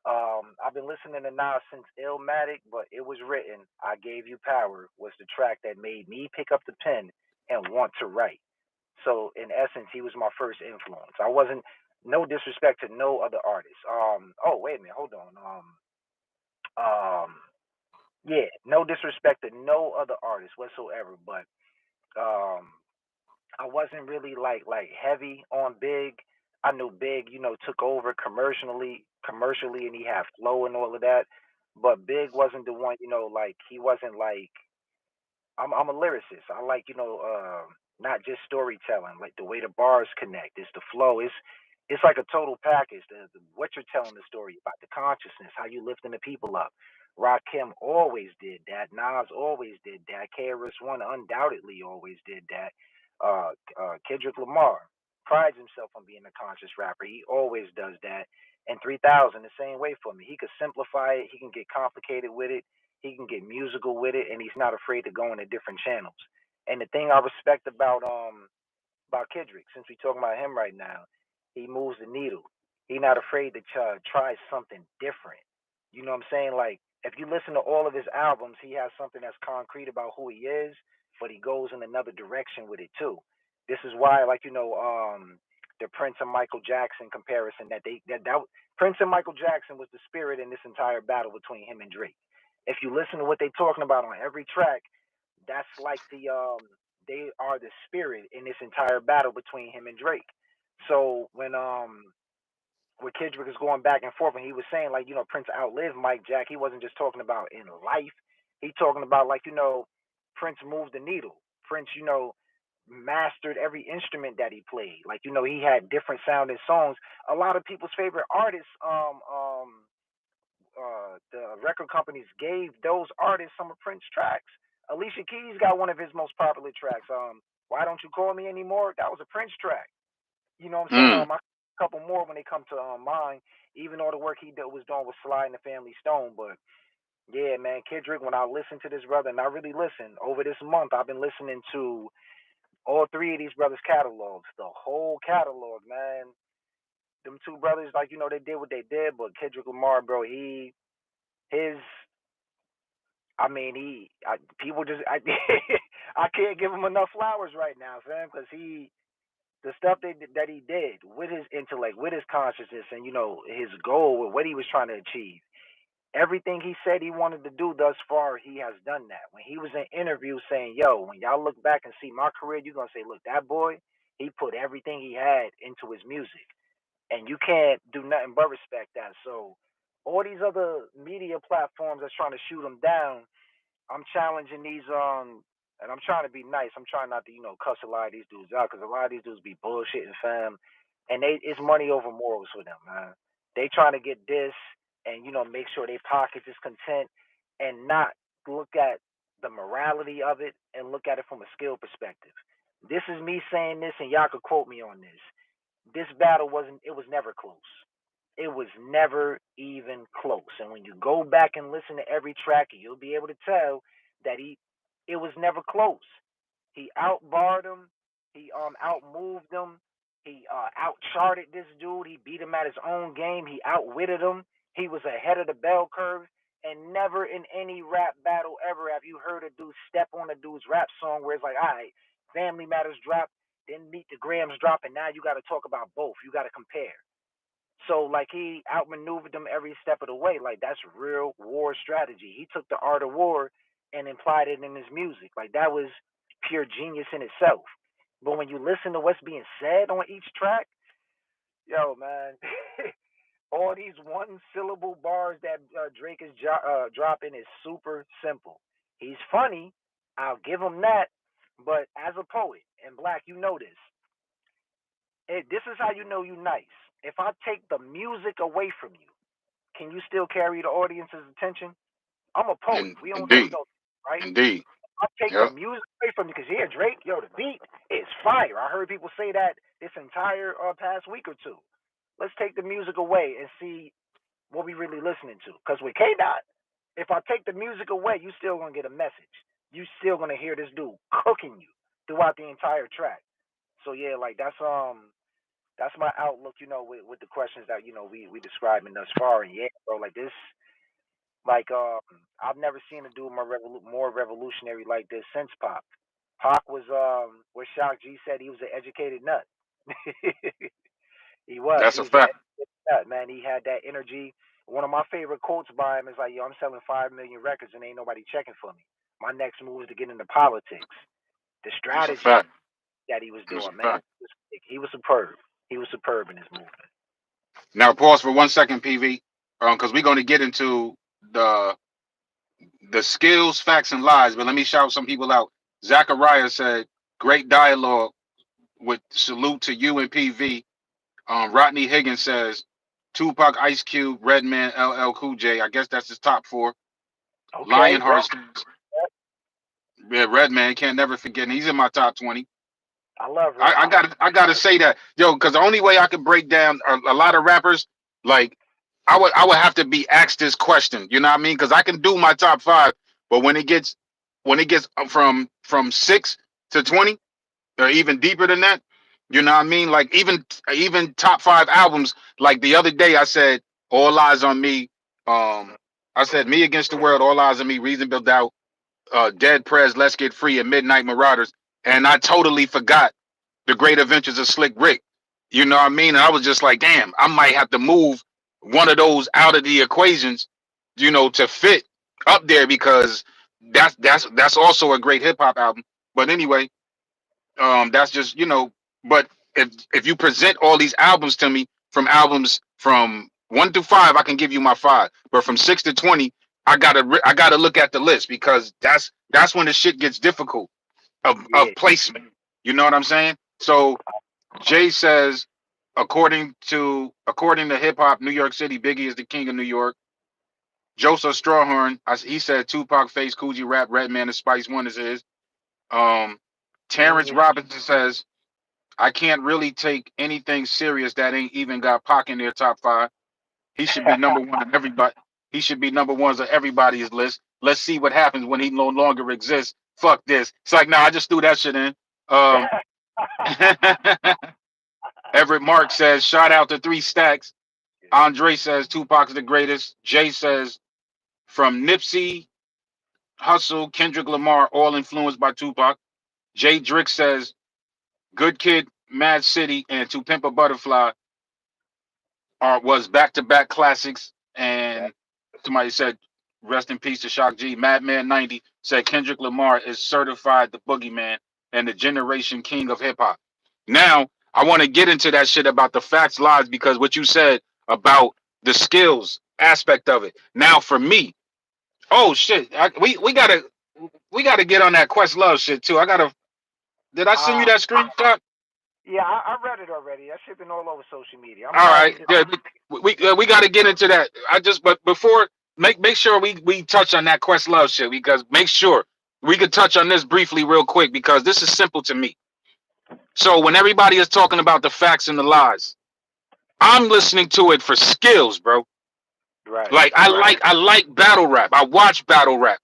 [SPEAKER 1] I've been listening to Nas since Illmatic, but It Was Written, I Gave You Power was the track that made me pick up the pen and want to write. So in essence, he was my first influence. I wasn't, no disrespect to no other artist. Oh wait a minute, hold on. Um, yeah, no disrespect to no other artist whatsoever, but um, I wasn't really like heavy on Big. I knew Big, took over commercially, and he had flow and all of that. But Big wasn't the one, like he wasn't like I'm a lyricist. I like, not just storytelling, like the way the bars connect. It's the flow. It's like a total package. What you're telling the story about, the consciousness, how you lifting the people up. Rakim always did that. Nas always did that. KRS One undoubtedly always did that. Kendrick Lamar prides himself on being a conscious rapper. He always does that. And 3000 the same way for me. He could simplify it. He can get complicated with it. He can get musical with it, and he's not afraid to go into different channels. And the thing I respect about Kendrick, since we're talking about him right now, he moves the needle. He's not afraid to try something different. You know what I'm saying? Like, if you listen to all of his albums, he has something that's concrete about who he is, but he goes in another direction with it too. This is why, like, the Prince and Michael Jackson comparison that Prince and Michael Jackson was the spirit in this entire battle between him and Drake. If you listen to what they're talking about on every track, that's like they are the spirit in this entire battle between him and Drake. So when Kendrick is going back and forth and he was saying, like, Prince outlived Mike Jack, he wasn't just talking about in life. He talking about, like, Prince moved the needle. Prince, mastered every instrument that he played. Like, he had different sounding songs. A lot of people's favorite artists, the record companies gave those artists some of Prince tracks. Alicia Keys got one of his most popular tracks. Why Don't You Call Me Anymore? That was a Prince track. You know what I'm saying?
[SPEAKER 2] Mm.
[SPEAKER 1] A couple more when they come to mine. Even though the work he was doing with Sly and the Family Stone, but yeah, man, Kendrick. When I listen to this brother, and I really listen over this month, I've been listening to all three of these brothers' catalogs, the whole catalog, man. Them two brothers, like, they did what they did, but Kendrick Lamar, bro, his I mean, people just, I can't give him enough flowers right now, fam, because the stuff that he did with his intellect, with his consciousness, and his goal, with what he was trying to achieve. Everything he said he wanted to do thus far, he has done that. When he was in interviews saying, "Yo, when y'all look back and see my career, you're gonna say, look, that boy, he put everything he had into his music, and you can't do nothing but respect that." So, all these other media platforms that's trying to shoot him down, I'm challenging these and I'm trying to be nice. I'm trying not to cuss a lot of these dudes out, because a lot of these dudes be bullshitting, fam, and it's money over morals for them, man. They trying to get this and make sure their pockets is content, and not look at the morality of it and look at it from a skill perspective. This is me saying this, and y'all could quote me on this. This battle was never close. It was never even close. And when you go back and listen to every track, you'll be able to tell that it was never close. He outbarred him. He outmoved him. He outcharted this dude. He beat him at his own game. He outwitted him. He was ahead of the bell curve. And never in any rap battle ever have you heard a dude step on a dude's rap song where it's like, all right, Family Matters drop, then Meet the Grams drop, and now you got to talk about both. You got to compare. So, like, he outmaneuvered them every step of the way. Like, that's real war strategy. He took the art of war and implied it in his music. Like, that was pure genius in itself. But when you listen to what's being said on each track, yo, man, all these one syllable bars that Drake is dropping is super simple. He's funny. I'll give him that. But as a poet, and Black, you know this. This is how you know you nice. If I take the music away from you, can you still carry the audience's attention? I'm a poet. We don't do
[SPEAKER 2] Indeed.
[SPEAKER 1] no, right?
[SPEAKER 2] Indeed.
[SPEAKER 1] I take the
[SPEAKER 2] Yep.
[SPEAKER 1] music away from you, because yeah, Drake, yo, the beat is fire. I heard people say that this entire past week or two. Let's take the music away and see what we really listening to. Because with K Dot, if I take the music away, you still gonna get a message. You still gonna hear this dude cooking you throughout the entire track. So yeah, like that's that's my outlook, with the questions that we describing thus far. And yeah, bro, like this, like I've never seen a dude more revolutionary like this since Pop. Pac was what Shock G said, he was an educated nut. He was.
[SPEAKER 2] That's
[SPEAKER 1] He
[SPEAKER 2] a
[SPEAKER 1] was an
[SPEAKER 2] fact.
[SPEAKER 1] educated nut, man. He had that energy. One of my favorite quotes by him is like, "Yo, I'm selling 5 million records and ain't nobody checking for me. My next move is to get into politics." The
[SPEAKER 2] That's a
[SPEAKER 1] strategy
[SPEAKER 2] fact.
[SPEAKER 1] that he was
[SPEAKER 2] That's a
[SPEAKER 1] doing, man,
[SPEAKER 2] fact.
[SPEAKER 1] he was superb. He was superb in his movement.
[SPEAKER 2] Now pause for 1 second, PV, because we're going to get into the the skills, facts, and lies. But let me shout some people out. Zachariah said, "Great dialogue with salute to you and PV." Rodney Higgins says, "Tupac, Ice Cube, Redman, LL Cool J. I guess that's his top four."
[SPEAKER 1] Okay,
[SPEAKER 2] Lionheart says, "Yeah, Redman can't never forget. He's in my top 20."
[SPEAKER 1] I love
[SPEAKER 2] I
[SPEAKER 1] Redman.
[SPEAKER 2] got I gotta say that, yo, because the only way I could break down a lot of rappers, like I would have to be asked this question. You know what I mean? Because I can do my top five, but when it gets from 6 to 20 or even deeper than that, you know what I mean? Like even top five albums. Like the other day, I said All Eyes on Me. I said Me Against the World, All Eyes on Me, Reasonable Doubt, Dead Prez, Let's Get Free, and Midnight Marauders, and I totally forgot The Great Adventures of Slick Rick. You know what I mean? And I was just like, damn, I might have to move one of those out of the equations, to fit up there because that's also a great hip hop album. But anyway, that's just But if you present all these albums to me from albums from 1 to 5, I can give you my five. But from 6 to 20, I gotta look at the list because that's when the shit gets difficult of
[SPEAKER 1] Yeah,
[SPEAKER 2] placement. You know what I'm saying? So Jay says, according to hip hop, New York City, Biggie is the king of New York. Joseph Strawhorn, he said Tupac, Face, Coogee Rap, Redman, and Spice One is his. Um, Terrence
[SPEAKER 1] genius.
[SPEAKER 2] Robinson says, I can't really take anything serious that ain't even got Pac in their top five. He should be number one on everybody. He should be number ones on everybody's list. Let's see what happens when he no longer exists. Fuck this. It's like, nah, I just threw that shit in. Um, Everett Mark says, shout out to Three Stacks. Andre says Tupac's the greatest. Jay says from Nipsey, Hustle, Kendrick Lamar, all influenced by Tupac. Jay Drick says Good Kid, Mad City, and To Pimp a Butterfly was back-to-back classics. And somebody said, rest in peace to Shock G. Madman 90 said Kendrick Lamar is certified the boogeyman and the generation king of hip hop. Now, I want to get into that shit about the facts, lies, because what you said about the skills aspect of it. Now, for me, oh shit, we gotta get on that Quest Love shit too. Did I send you
[SPEAKER 1] Ah,
[SPEAKER 2] that screenshot?
[SPEAKER 1] yeah, I read it already. That shit been all over social media. I'm
[SPEAKER 2] All
[SPEAKER 1] glad
[SPEAKER 2] right,
[SPEAKER 1] we did.
[SPEAKER 2] yeah, we got to get into that. But before, make sure we touch on that Quest Love shit, because make sure we could touch on this briefly real quick because this is simple to me. So when everybody is talking about the facts and the lies, I'm listening to it for skills, bro.
[SPEAKER 1] Right.
[SPEAKER 2] Like I like battle rap. I watch battle rap.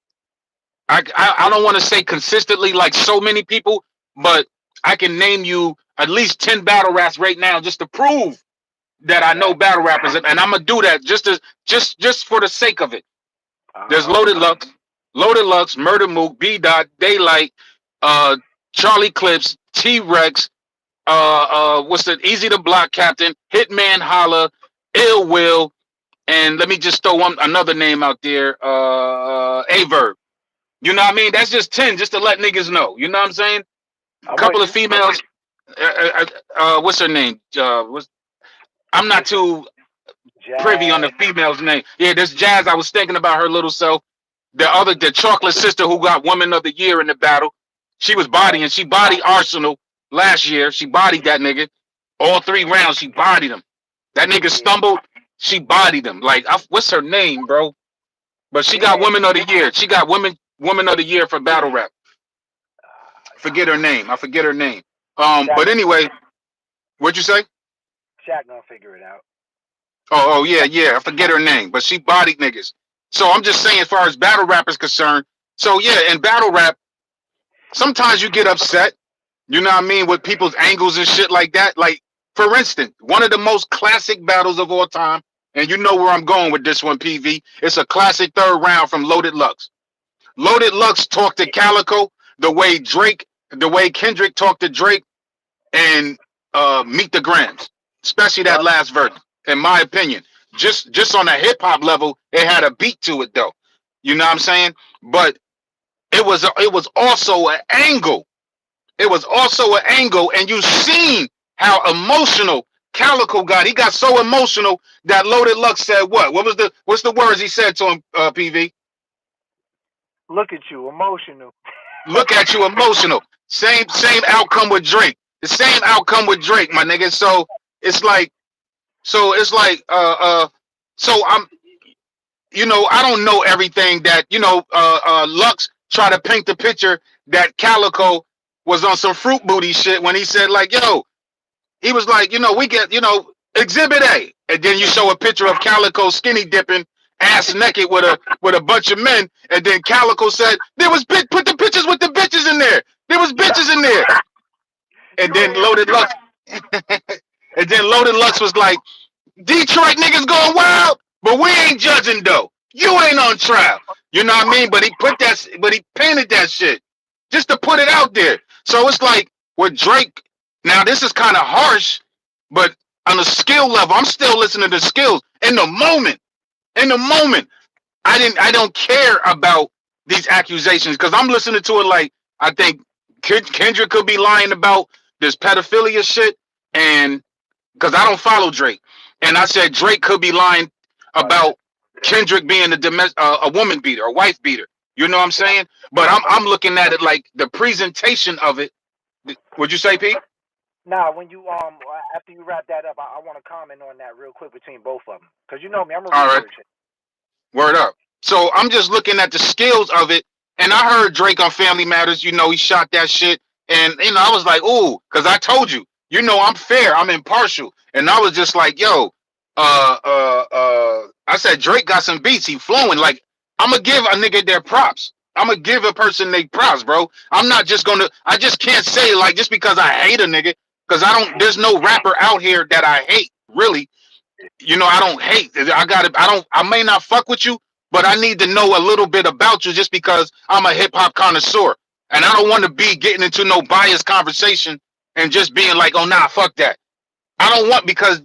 [SPEAKER 2] I don't want to say consistently like so many people, but I can name you at least 10 battle raps right now just to prove that I know
[SPEAKER 1] Right.
[SPEAKER 2] battle rappers, and I'm gonna do that just for the sake of it. There's
[SPEAKER 1] Uh-huh.
[SPEAKER 2] Loaded Lux, Murder Mook, B Dot, Daylight, uh, Charlie Clips, T Rex, what's the Easy to Block Captain, Hitman Holla, Ill Will, and let me just throw another name out there, Averb. You know what I mean? That's just 10, just to let niggas know. You know what I'm saying? A
[SPEAKER 1] I'm with
[SPEAKER 2] couple of
[SPEAKER 1] you.
[SPEAKER 2] females. What's her name? I'm not
[SPEAKER 1] This
[SPEAKER 2] too privy on the
[SPEAKER 1] jazz.
[SPEAKER 2] female's name. Yeah, this Jazz. I was thinking about her little self. The chocolate sister who got Woman of the Year in the battle. She was
[SPEAKER 1] Right.
[SPEAKER 2] bodying. She bodied Arsenal last year. She bodied that nigga. All 3 rounds, she bodied him. That nigga
[SPEAKER 1] Yeah.
[SPEAKER 2] stumbled. She bodied him. Like, what's her name, bro? But she got
[SPEAKER 1] Yeah.
[SPEAKER 2] Woman of the Year. She got Woman of the Year for battle rap. Forget her
[SPEAKER 1] Ah,
[SPEAKER 2] name. I forget her name.
[SPEAKER 1] Shaq,
[SPEAKER 2] But anyway, what'd you say?
[SPEAKER 1] Shaq gonna figure it out.
[SPEAKER 2] Oh yeah, yeah. I forget her name, but she bodied niggas. So I'm just saying, as far as battle rap is concerned. So yeah, in battle rap, sometimes you get upset. You know what I mean, with people's angles and shit like that. Like, For instance, one of the most classic battles of all time, and you know where I'm going with this one, PV. It's a classic third round from Loaded Lux. Loaded Lux talked to Calico the way Kendrick talked to Drake, and Meet the Grams, especially that
[SPEAKER 1] Yup.
[SPEAKER 2] last verse. In my opinion, just on a hip hop level, it had a beat to it though. You know what I'm saying? But it was also an angle. It was also an angle, and you seen how emotional Calico got. He got so emotional that Loaded Lux said what? What's the words he said to him, PV?
[SPEAKER 1] Look at you, emotional.
[SPEAKER 2] Look at you emotional. Same outcome with Drake. The same outcome with Drake, my nigga. It's like it's like so I'm I don't know everything that Lux try to paint the picture that Calico was on some fruit booty shit when he said like, yo, he was like, we get, exhibit A. And then you show a picture of Calico skinny dipping ass naked with a bunch of men, and then Calico said, put the pictures with the bitches in there. There was bitches in there. And
[SPEAKER 1] You
[SPEAKER 2] then
[SPEAKER 1] ain't on
[SPEAKER 2] Loaded Lux
[SPEAKER 1] track.
[SPEAKER 2] and then Loaded Lux was like, Detroit niggas going wild, but we ain't judging though. You ain't on trial. You know what I mean? But he painted that shit just to put it out there. So it's like with Drake, now this is kind of harsh, but on a skill level, I'm still listening to skills. In the moment, I don't care about these accusations because I'm listening to it like I think Kendrick could be lying about this pedophilia shit, and because I don't follow Drake, and I said Drake could be lying
[SPEAKER 1] Right.
[SPEAKER 2] about Kendrick being a woman beater, a wife beater. You know what I'm saying? But I'm looking at it like the presentation of it. Would you say, Pete?
[SPEAKER 1] Now, when you after you wrap that up, I want to comment on that real quick between both of them, because you know me, I'm a
[SPEAKER 2] All right.
[SPEAKER 1] researcher.
[SPEAKER 2] Word up. So I'm just looking at the skills of it, and I heard Drake on Family Matters. He shot that shit, and I was like, ooh, because I told you, I'm fair, I'm impartial, and I was just like, yo, I said Drake got some beats, he flowing. Like I'm gonna give a nigga their props. I'm gonna give a person their props, bro. I'm not just gonna. I just can't say like just because I hate a nigga, because I don't. There's no rapper out here that I hate, really. I don't hate. I may not fuck with you, but I need to know a little bit about you just because I'm a hip hop connoisseur. And I don't want to be getting into no biased conversation and just being like, oh nah, fuck that. I don't want, because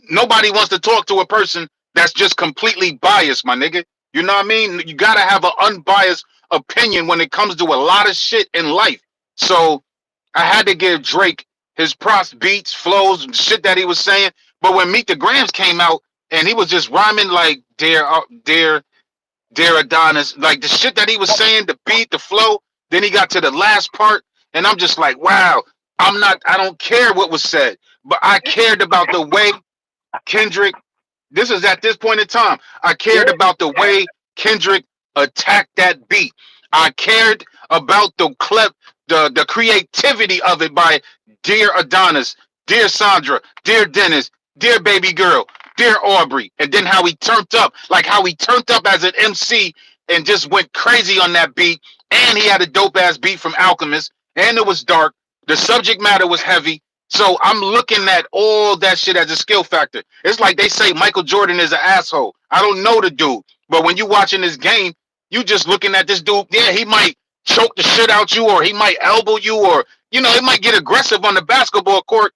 [SPEAKER 2] nobody wants to talk to a person that's just completely biased, my nigga. You know what I mean? You gotta have an unbiased opinion when it comes to a lot of shit in life. So I had to give Drake his props, beats, flows, and shit that he was saying. But when Meet the Grams came out and he was just rhyming like dear Adonis, like the shit that he was saying, the beat, the flow, then he got to the last part, and I'm just like, wow, I don't care what was said, but I cared about the way Kendrick, this is at this point in time, I cared
[SPEAKER 1] Yeah.
[SPEAKER 2] about the way Kendrick attacked that beat. I cared about the creativity of it by Dear Adonis, Dear Sandra, Dear Dennis, Dear Baby Girl, Dear Aubrey, and then how he turned up, like how he turned up as an MC and just went crazy on that beat. And he had a dope ass beat from Alchemist, and it was dark. The subject matter was heavy. So I'm looking at all that shit as a skill factor. It's like they say Michael Jordan is an asshole. I don't know the dude, but when you watching this game, you just looking at this dude. Yeah, he might choke the shit out you, or he might elbow you, or he might get aggressive on the basketball court.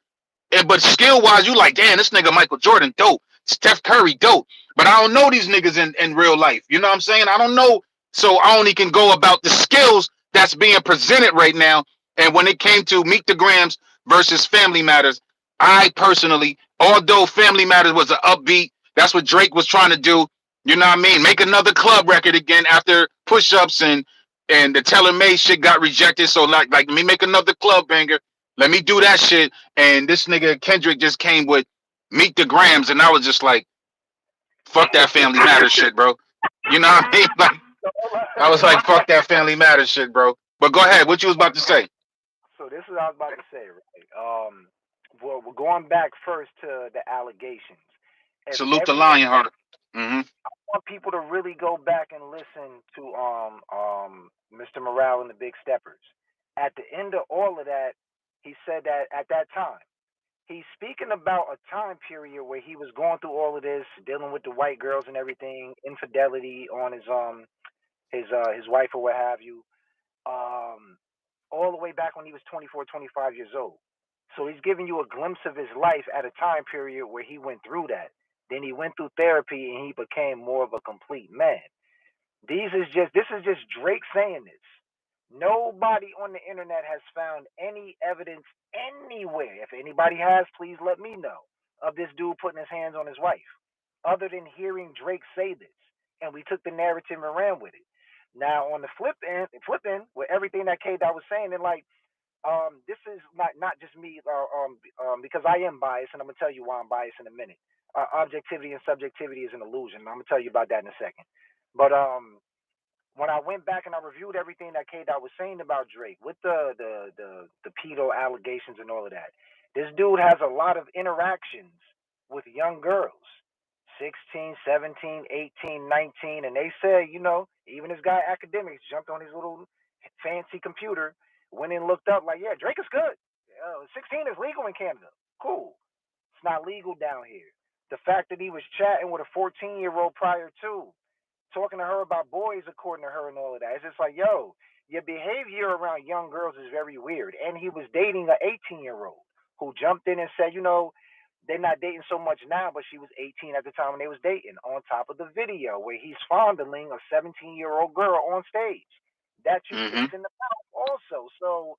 [SPEAKER 2] But skill wise, you like, damn, this nigga Michael Jordan dope. Steph Curry dope. But I don't know these niggas in real life. You know what I'm saying? I don't know. So I only can go about the skills that's being presented right now. And when it came to Meet the Grams versus Family Matters, I personally, although Family Matters was an upbeat, that's what Drake was trying to do. You know what I mean? Make another club record again after push-ups and the Taylor May shit got rejected. So like let me make another club banger. Let me do that shit. And this nigga Kendrick just came with Meet the Grams, and I was just like, fuck that Family Matters shit, bro. You know what I mean? Like I was like, fuck that Family Matters shit, bro. But go ahead, what you was about to say?
[SPEAKER 1] So this is what I was about to say, right? Well, we're going back first to the allegations. If
[SPEAKER 2] Salute the
[SPEAKER 1] everyone
[SPEAKER 2] Lionheart. Mm-hmm.
[SPEAKER 1] want people to really go back and listen to Mr. Morale and the Big Steppers. At the end of all of that, he said that at that time, He's speaking about a time period where he was going through all of this, dealing with the white girls and everything, infidelity on his wife or what have you, um, all the way back when he was 24, 25 years old. So he's giving you a glimpse of his life at a time period where he went through that. Then he went through therapy and he became more of a complete man. This is just Drake saying this. Nobody on the internet has found any evidence anywhere. If anybody has, please let me know of this dude putting his hands on his wife, other than hearing Drake say this. And we took the narrative and ran with it. Now on the flip end, with everything that K Dot was saying, and like this is not just me because I am biased, and I'm gonna tell you why I'm biased in a minute. Objectivity and subjectivity is an illusion. I'm gonna tell you about that in a second. But when I went back and I reviewed everything that K Dot was saying about Drake with the pedo allegations and all of that, this dude has a lot of interactions with young girls, 16, 17, 18, 19, and they say, even this guy academics jumped on his little fancy computer, went and looked up like, yeah, Drake is good. 16 is legal in Canada. Cool. It's not legal down here. The fact that he was chatting with a 14-year-old prior to, talking to her about boys, according to her, and all of that. It's just like, yo, your behavior around young girls is very weird. And he was dating an 18-year-old who jumped in and said, they're not dating so much now, but she was 18 at the time when they was dating. On top of the video where he's fondling a 17-year-old girl on stage that you
[SPEAKER 2] Mm-hmm.
[SPEAKER 1] kissed in the mouth also. So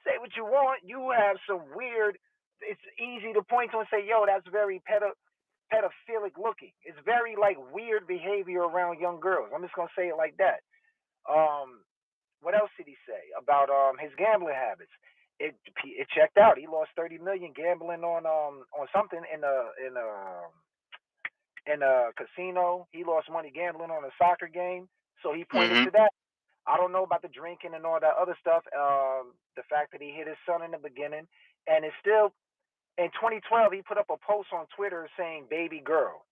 [SPEAKER 1] say what you want. You have some weird. It's easy to point to and say, yo, that's very pedophilic looking. It's very like weird behavior around young girls. I'm just gonna say it like that. Um, what else did he say about his gambling habits? It checked out. He lost 30 million gambling on something in a casino. He lost money gambling on a soccer game. So he pointed
[SPEAKER 2] Mm-hmm.
[SPEAKER 1] to that. I don't know about the drinking and all that other stuff. The fact that he hit his son in the beginning, and it's still in 2012, he put up a post on Twitter saying "baby girl,"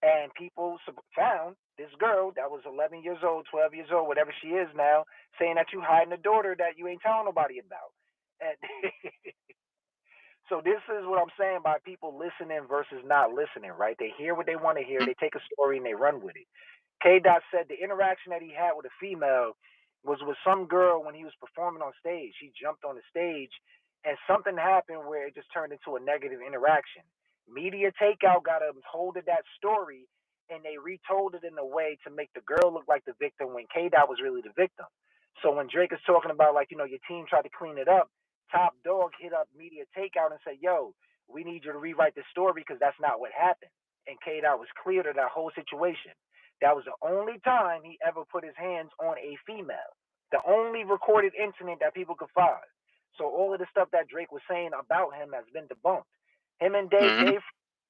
[SPEAKER 1] and people found this girl that was 11 years old, 12 years old, whatever she is now, saying that you hiding a daughter that you ain't telling nobody about. And so this is what I'm saying by people listening versus not listening, right? They hear what they want to hear, they take a story and they run with it. K. Dot said the interaction that he had with a female was with some girl when he was performing on stage. He jumped on the stage and something happened where it just turned into a negative interaction. Media takeout got a hold of that story and they retold it in a way to make the girl look like the victim when K. Dot was really the victim. So when Drake is talking about like, your team tried to clean it up, Top Dog hit up Media Takeout and said, yo, we need you to rewrite this story because that's not what happened. And K. Dot was clear to that whole situation. That was the only time he ever put his hands on a female. The only recorded incident that people could find. So all of the stuff that Drake was saying about him has been debunked. Him and
[SPEAKER 2] Mm-hmm.
[SPEAKER 1] Dave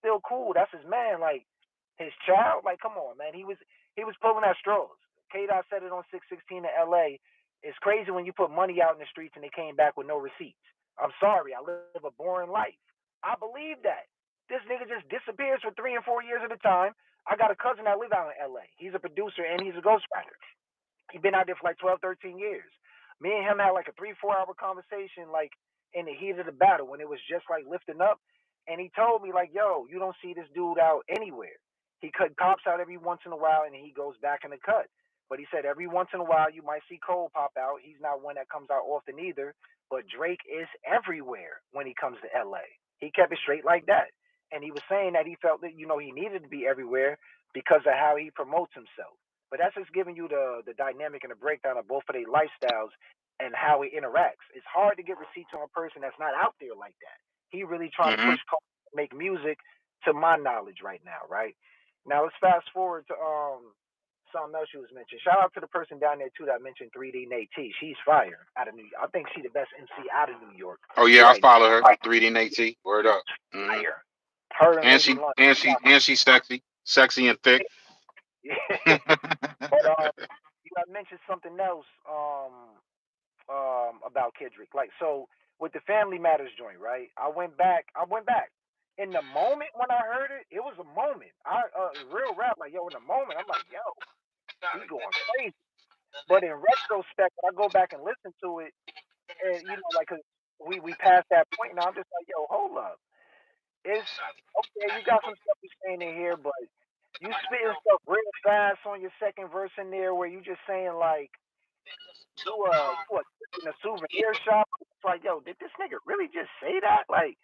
[SPEAKER 1] still cool. That's his man. Like his child. Like come on, man. He was pulling at straws. K. Dot said it on 616 in L.A. It's crazy when you put money out in the streets and they came back with no receipts. I'm sorry. I live a boring life. I believe that. This nigga just disappears for 3 and 4 years at a time. I got a cousin that live out in LA. He's a producer and he's a ghostwriter. He's been out there for like 12, 13 years. Me and him had like a 3, 4 hour conversation, like in the heat of the battle when it was just like lifting up. And he told me, like, yo, you don't see this dude out anywhere. He cut cops out every once in a while and he goes back in the cut. But he said every once in a while you might see Cole pop out. He's not one that comes out often either. But Drake is everywhere when he comes to LA. He kept it straight like that. And he was saying that he felt that, he needed to be everywhere because of how he promotes himself. But that's just giving you the dynamic and the breakdown of both of their lifestyles and how he interacts. It's hard to get receipts on a person that's not out there like that. He really trying to
[SPEAKER 2] Mm-hmm.
[SPEAKER 1] push make music to my knowledge right now, right? Now let's fast forward to something else you was mentioning. Shout out to the person down there too that mentioned 3D Nate T. She's fire out of New York. I think she's the best MC out of New York
[SPEAKER 2] Oh yeah, I
[SPEAKER 1] right
[SPEAKER 2] follow her.
[SPEAKER 1] now.
[SPEAKER 2] 3D Nate T. Word up. Mm-hmm.
[SPEAKER 1] Fire. Her and
[SPEAKER 2] And
[SPEAKER 1] Lady
[SPEAKER 2] she
[SPEAKER 1] Luck.
[SPEAKER 2] and she and she's sexy and thick.
[SPEAKER 1] Yeah. But you got mentioned something else about Kendrick. Like so with the Family Matters joint, right? I went back. In the moment when I heard it, it was a moment. I real rap like yo. In the moment, I'm like yo, he going crazy. But in retrospect, when I go back and listen to it, and like 'cause we passed that point now, I'm just like yo, hold up. it's okay. You got some stuff you're saying in here, but you spitting stuff real fast on your second verse in there, where you just saying like you in a souvenir shop. It's like, yo, did this nigga really just say that? Like,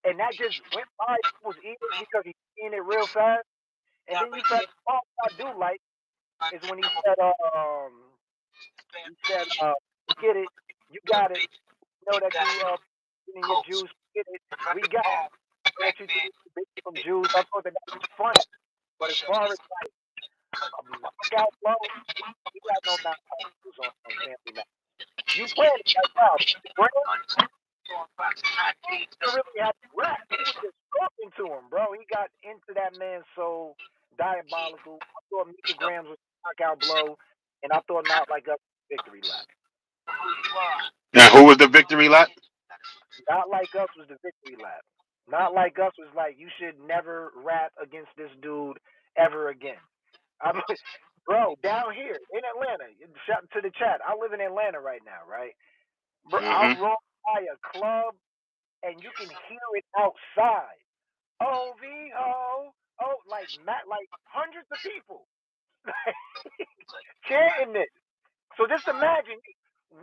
[SPEAKER 1] and that just went by people's ears because he's saying it real fast. And then you fast forward, what I do like is when he said, get it, you got it. Know that you in your juice, get it, we got it. Know that you think you big some Jews. I thought that was funny. But as far as like knockout flow, he got no knockout flows on Family Matters. You playing it right now. Graham didn't really have to rap. He was just talking to him, bro. He got into that man's soul, diabolical. I thought Mika Grams was a knockout blow, and I thought Not Like Us was victory lap.
[SPEAKER 2] Now, who was the victory lap?
[SPEAKER 1] Not Like Us was the victory lap. Not Like Us was like, you should never rap against this dude ever again. I mean, bro, down here in Atlanta, shout to the chat. I live in Atlanta right now, right? Bro, I'll
[SPEAKER 2] Mm-hmm.
[SPEAKER 1] roll by a club and you can hear it outside. OV like hundreds of people chanting it. So just imagine,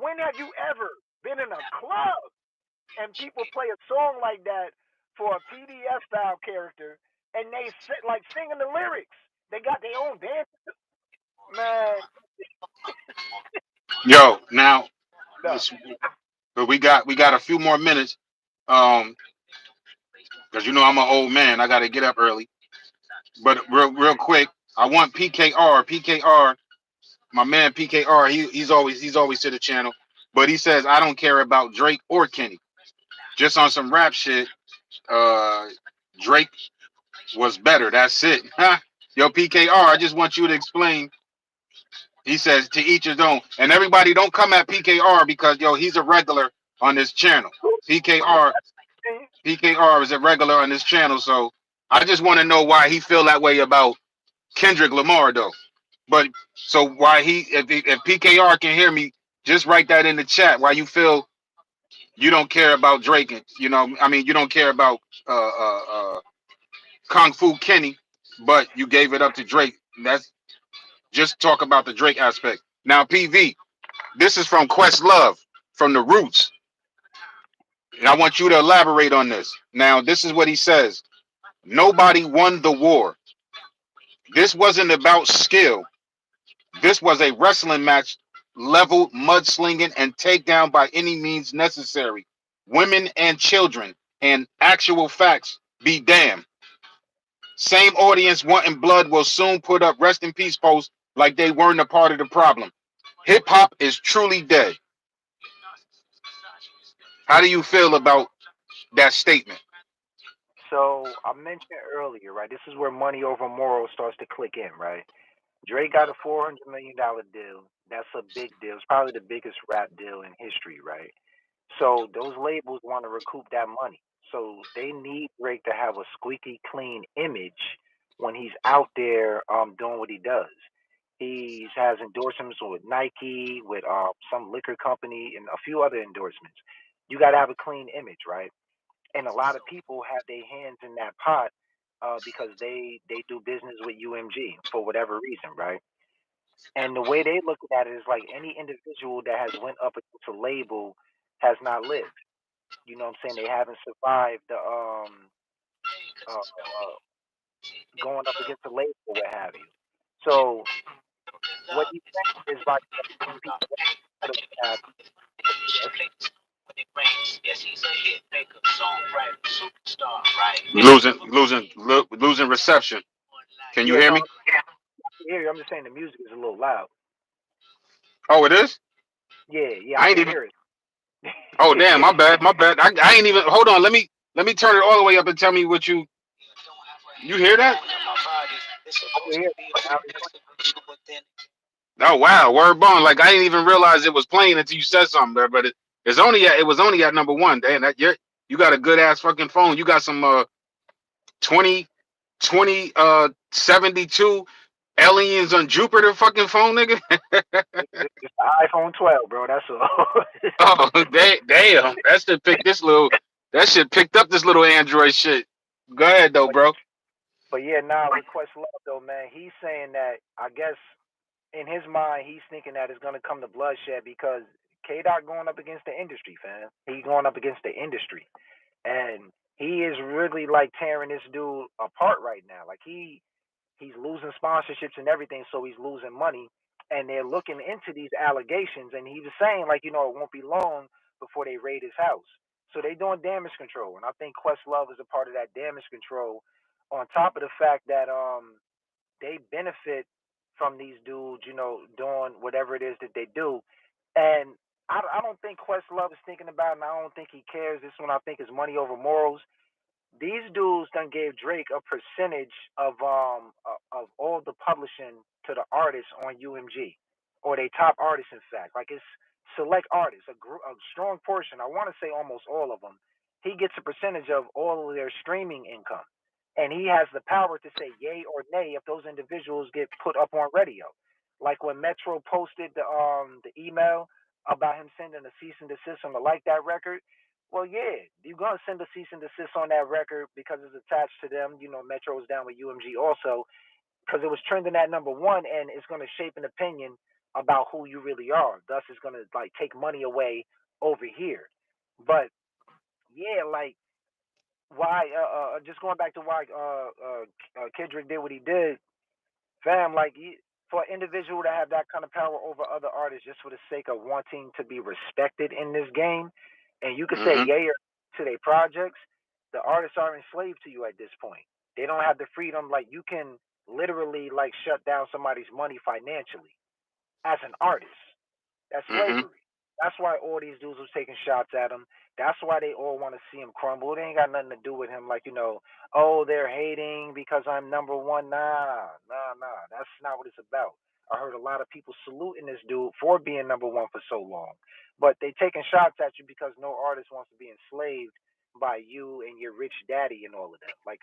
[SPEAKER 1] when have you ever been in a club and people play a song like that for a PDF style character and they sit like singing the lyrics? They got their own dance, man.
[SPEAKER 2] Yo, now
[SPEAKER 1] No.
[SPEAKER 2] but we got a few more minutes. Because I'm an old man. I got to get up early. But real quick, I want PKR, my man PKR. He's always to the channel, but he says I don't care about Drake or Kenny. Just on some rap shit. Uh, Drake was better. That's it. Yo, PKR, I just want you to explain. He says to each his own, and everybody don't come at PKR because he's a regular on this channel. PKR PKR is a regular on this channel, so I just want to know why he feel that way about Kendrick Lamar though. But so why if PKR can hear me, just write that in the chat. Why you feel you don't care about Drake and you don't care about Kung Fu Kenny, but you gave it up to Drake. That's just talk about the Drake aspect. Now PV, this is from Questlove from the Roots, and I want you to elaborate on this. Now this is what he says. Nobody won the war. This wasn't about skill. This was a wrestling match, leveled, mudslinging, and takedown by any means necessary. Women and children, and actual facts be damned. Same audience wanting blood will soon put up rest in peace posts like they weren't a part of the problem. Hip hop is truly dead. How do you feel about that statement?
[SPEAKER 1] So I mentioned earlier, right? This is where money over morals starts to click in, right? Drake got a $400 million deal. That's a big deal. It's probably the biggest rap deal in history, right? So those labels want to recoup that money. So they need Drake to have a squeaky clean image when he's out there doing what he does. He has endorsements with Nike, with some liquor company, and a few other endorsements. You got to have a clean image, right? And a lot of people have their hands in that pot because they do business with UMG for whatever reason, right? And the way they look at it is like any individual that has went up against a label has not lived. You know what I'm saying? They haven't survived the going up against a label or what have you. So what he's saying is by people that have yes,
[SPEAKER 2] Losing reception. Can you
[SPEAKER 1] yeah,
[SPEAKER 2] hear
[SPEAKER 1] no,
[SPEAKER 2] me?
[SPEAKER 1] I can hear you. I'm just saying the music is a little loud.
[SPEAKER 2] Oh, it is.
[SPEAKER 1] Yeah, I
[SPEAKER 2] I ain't
[SPEAKER 1] can
[SPEAKER 2] even.
[SPEAKER 1] hear it.
[SPEAKER 2] Oh, damn, my bad, my bad. I ain't even. Hold on, let me turn it all the way up and tell me what you hear that?
[SPEAKER 1] I can hear it. Now it's
[SPEAKER 2] Oh wow, word bond. Like I didn't even realize it was playing until you said something there. But it was only at number one. Damn, you got a good ass fucking phone. You got some 20 72 aliens on Jupiter fucking phone, nigga.
[SPEAKER 1] it's the iPhone 12, bro. That's all.
[SPEAKER 2] Oh damn, that shit picked up this little Android shit. Go ahead though,
[SPEAKER 1] But
[SPEAKER 2] bro.
[SPEAKER 1] but yeah, nah, with Questlove though, man, he's saying that I guess in his mind he's thinking that it's gonna come to bloodshed because K Dot going up against the industry, fam. He going up against the industry. And he is really like tearing this dude apart right now. Like he's losing sponsorships and everything, so he's losing money. And they're looking into these allegations, and he was saying like, it won't be long before they raid his house. So they doing damage control, and I think Questlove is a part of that damage control. On top of the fact that they benefit from these dudes, doing whatever it is that they do, and I don't think Questlove is thinking about it, and I don't think he cares. This one I think is money over morals. These dudes done gave Drake a percentage of all the publishing to the artists on UMG, or they top artists, in fact. Like it's select artists, a strong portion. I want to say almost all of them. He gets a percentage of all of their streaming income, and he has the power to say yay or nay if those individuals get put up on radio. Like when Metro posted the email about him sending a cease and desist on the Like That record, well, yeah, you're gonna send a cease and desist on that record because it's attached to them. Metro was down with UMG also because it was trending at number one, and it's gonna shape an opinion about who you really are. Thus, it's gonna like take money away over here. But yeah, like why? Just going back to why Kendrick did what he did, fam. Like for an individual to have that kind of power over other artists just for the sake of wanting to be respected in this game, and you could say
[SPEAKER 2] Mm-hmm.
[SPEAKER 1] yay or to their projects, the artists are enslaved to you at this point. They don't have the freedom. Like you can literally like shut down somebody's money financially as an artist. That's
[SPEAKER 2] Mm-hmm.
[SPEAKER 1] slavery. That's why all these dudes was taking shots at him. That's why they all want to see him crumble. It ain't got nothing to do with him, like, oh, they're hating because I'm number one. Nah, nah, nah. That's not what it's about. I heard a lot of people saluting this dude for being number one for so long. But they taking shots at you because no artist wants to be enslaved by you and your rich daddy and all of them. Like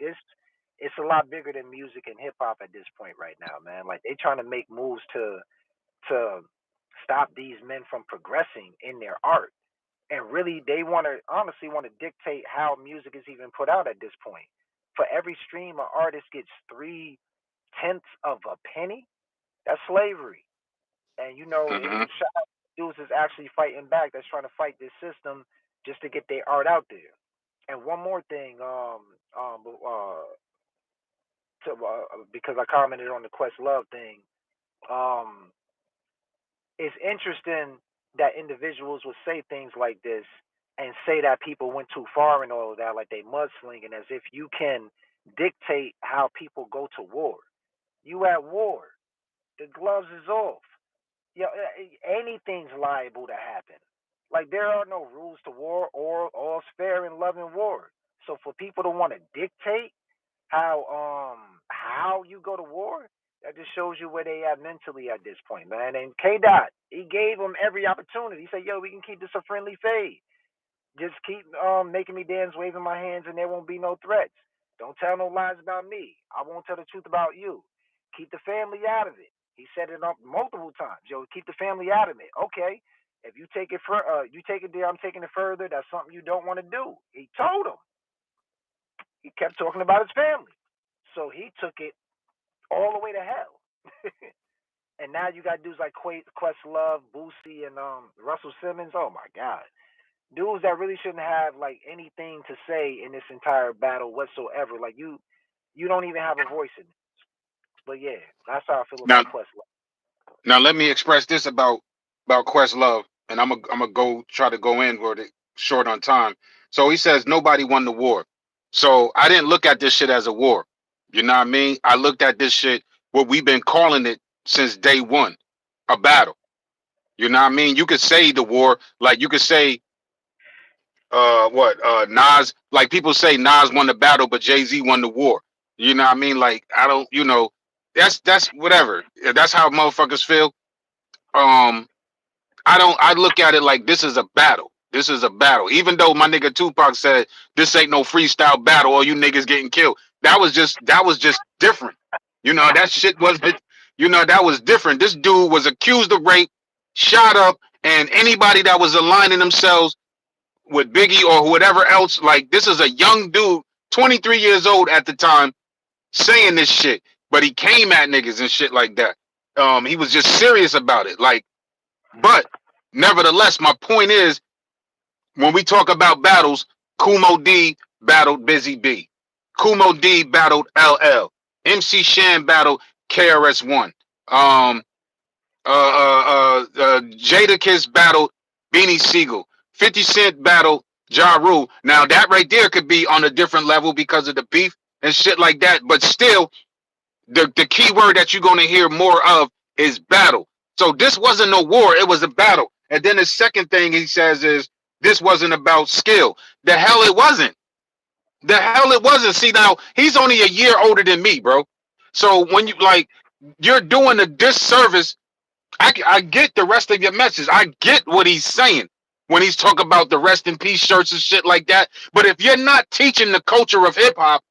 [SPEAKER 1] it's a lot bigger than music and hip hop at this point right now, man. Like they trying to make moves to stop these men from progressing in their art. And really, they honestly want to dictate how music is even put out at this point. For every stream, an artist gets 3/10 of a penny. That's slavery. And
[SPEAKER 2] Mm-hmm.
[SPEAKER 1] dudes is actually fighting back. That's trying to fight this system just to get their art out there. And one more thing, because I commented on the Questlove thing, um, it's interesting that individuals would say things like this and say that people went too far and all of that, like they mudslinging, as if you can dictate how people go to war. You at war. The gloves is off. Anything's liable to happen. Like there are no rules to war, or all's fair in love and war. So for people to want to dictate how you go to war, that just shows you where they at mentally at this point, man. And K Dot, he gave them every opportunity. He said, "Yo, we can keep this a friendly fade. Just keep making me dance, waving my hands, and there won't be no threats. Don't tell no lies about me. I won't tell the truth about you. Keep the family out of it." He said it up multiple times. Yo, keep the family out of it. Okay, if you take it there. I'm taking it further. That's something you don't want to do. He told him. He kept talking about his family, so he took it all the way to hell. And now you got dudes like Questlove, Boosie, and Russell Simmons. Oh my God, dudes that really shouldn't have like anything to say in this entire battle whatsoever. Like you don't even have a voice in it. But yeah, that's how I feel
[SPEAKER 2] Now,
[SPEAKER 1] about Questlove.
[SPEAKER 2] now let me express this about Questlove, and I'm gonna go try to go in with it short on time. So he says nobody won the war. So I didn't look at this shit as a war. You know what I mean? I looked at this shit what we've been calling it since day one, a battle. You know what I mean? You could say the war, like you could say what Nas, like people say Nas won the battle, but Jay-Z won the war. You know what I mean? Like I don't, that's whatever. That's how motherfuckers feel. Um, I look at it like this is a battle. This is a battle. Even though my nigga Tupac said this ain't no freestyle battle, or you niggas getting killed. That was just different. That shit wasn't. That was different. This dude was accused of rape, shot up, and anybody that was aligning themselves with Biggie or whatever else, like this is a young dude 23 years old at the time, saying this shit, but he came at niggas and shit like that. He was just serious about it. Like, but nevertheless, my point is, when we talk about battles, Kumo D battled Busy B. Kumo D battled LL. MC Shan battled KRS-One. Jadakiss battled Beanie Siegel. 50 Cent battled Ja Rule. Now that right there could be on a different level because of the beef and shit like that. But still, the key word that you're gonna hear more of is battle. So this wasn't no war, it was a battle. And then the second thing he says is this wasn't about skill. The hell it wasn't. The hell it wasn't. See, now he's only a year older than me, bro. So when you like, you're doing a disservice. I get the rest of your message. I get what he's saying when he's talking about the rest in peace shirts and shit like that. But if you're not teaching the culture of hip hop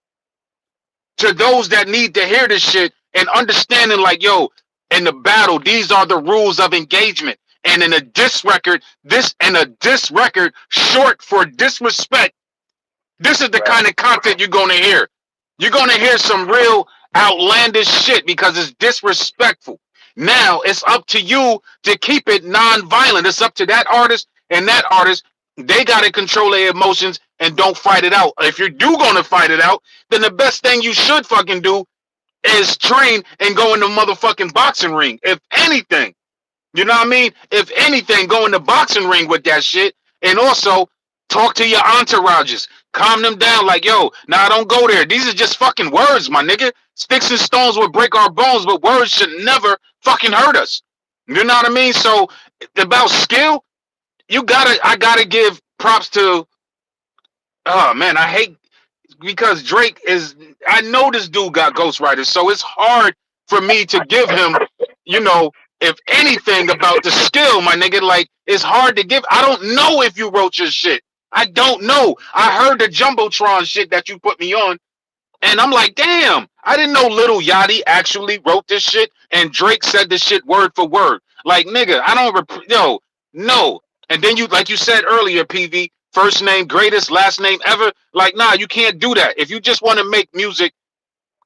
[SPEAKER 2] to those that need to hear this shit and understanding, like, yo, in the battle, these are the rules of engagement. And in a diss record, short for disrespect, this is the kind of content you're going to hear. You're going to hear some real outlandish shit because it's disrespectful. Now it's up to you to keep it non-violent. It's up to that artist, and that artist, they got to control their emotions and don't fight it out. If you do going to fight it out, then the best thing you should fucking do is train and go in the motherfucking boxing ring. If anything, you know what I mean? If anything, go in the boxing ring with that shit. And also talk to your entourages. Calm them down like, yo, nah, don't go there. These are just fucking words, my nigga. Sticks and stones will break our bones, but words should never fucking hurt us. You know what I mean? So about skill, I gotta give props to, oh man, I hate, because Drake is, I know this dude got ghostwriters, so it's hard for me to give him, you know, if anything about the skill, my nigga. Like, it's hard to give. I don't know if you wrote your shit. I don't know. I heard the Jumbotron shit that you put me on, and I'm like, damn, I didn't know Lil Yachty actually wrote this shit, and Drake said this shit word for word. Like, nigga, I don't, no. And then you, like you said earlier, PV, first name greatest, last name ever. Like, nah, you can't do that. If you just want to make music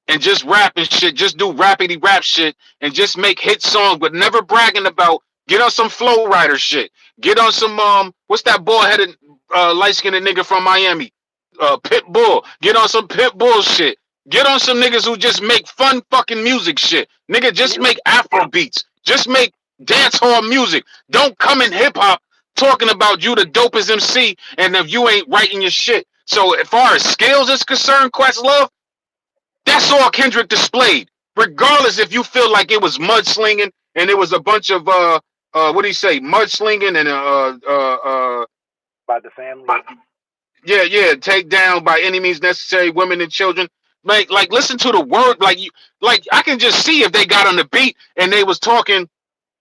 [SPEAKER 2] and just rap and shit, just do rappity rap shit and just make hit songs, but never bragging about, get on some Flow Rider shit. Get on some, what's that bald-headed, light-skinned nigga from Miami? Pitbull. Get on some Pitbull shit. Get on some niggas who just make fun fucking music shit. Nigga, just make Afro beats. Just make dance hall music. Don't come in hip-hop talking about you the dopest MC and if you ain't writing your shit. So as far as skills is concerned, Questlove, that's all Kendrick displayed. Regardless if you feel like it was mudslinging and it was a bunch of what do you say, mudslinging and
[SPEAKER 1] by the family.
[SPEAKER 2] Yeah, take down by any means necessary, women and children. Like listen to the word, like I can just see if they got on the beat and they was talking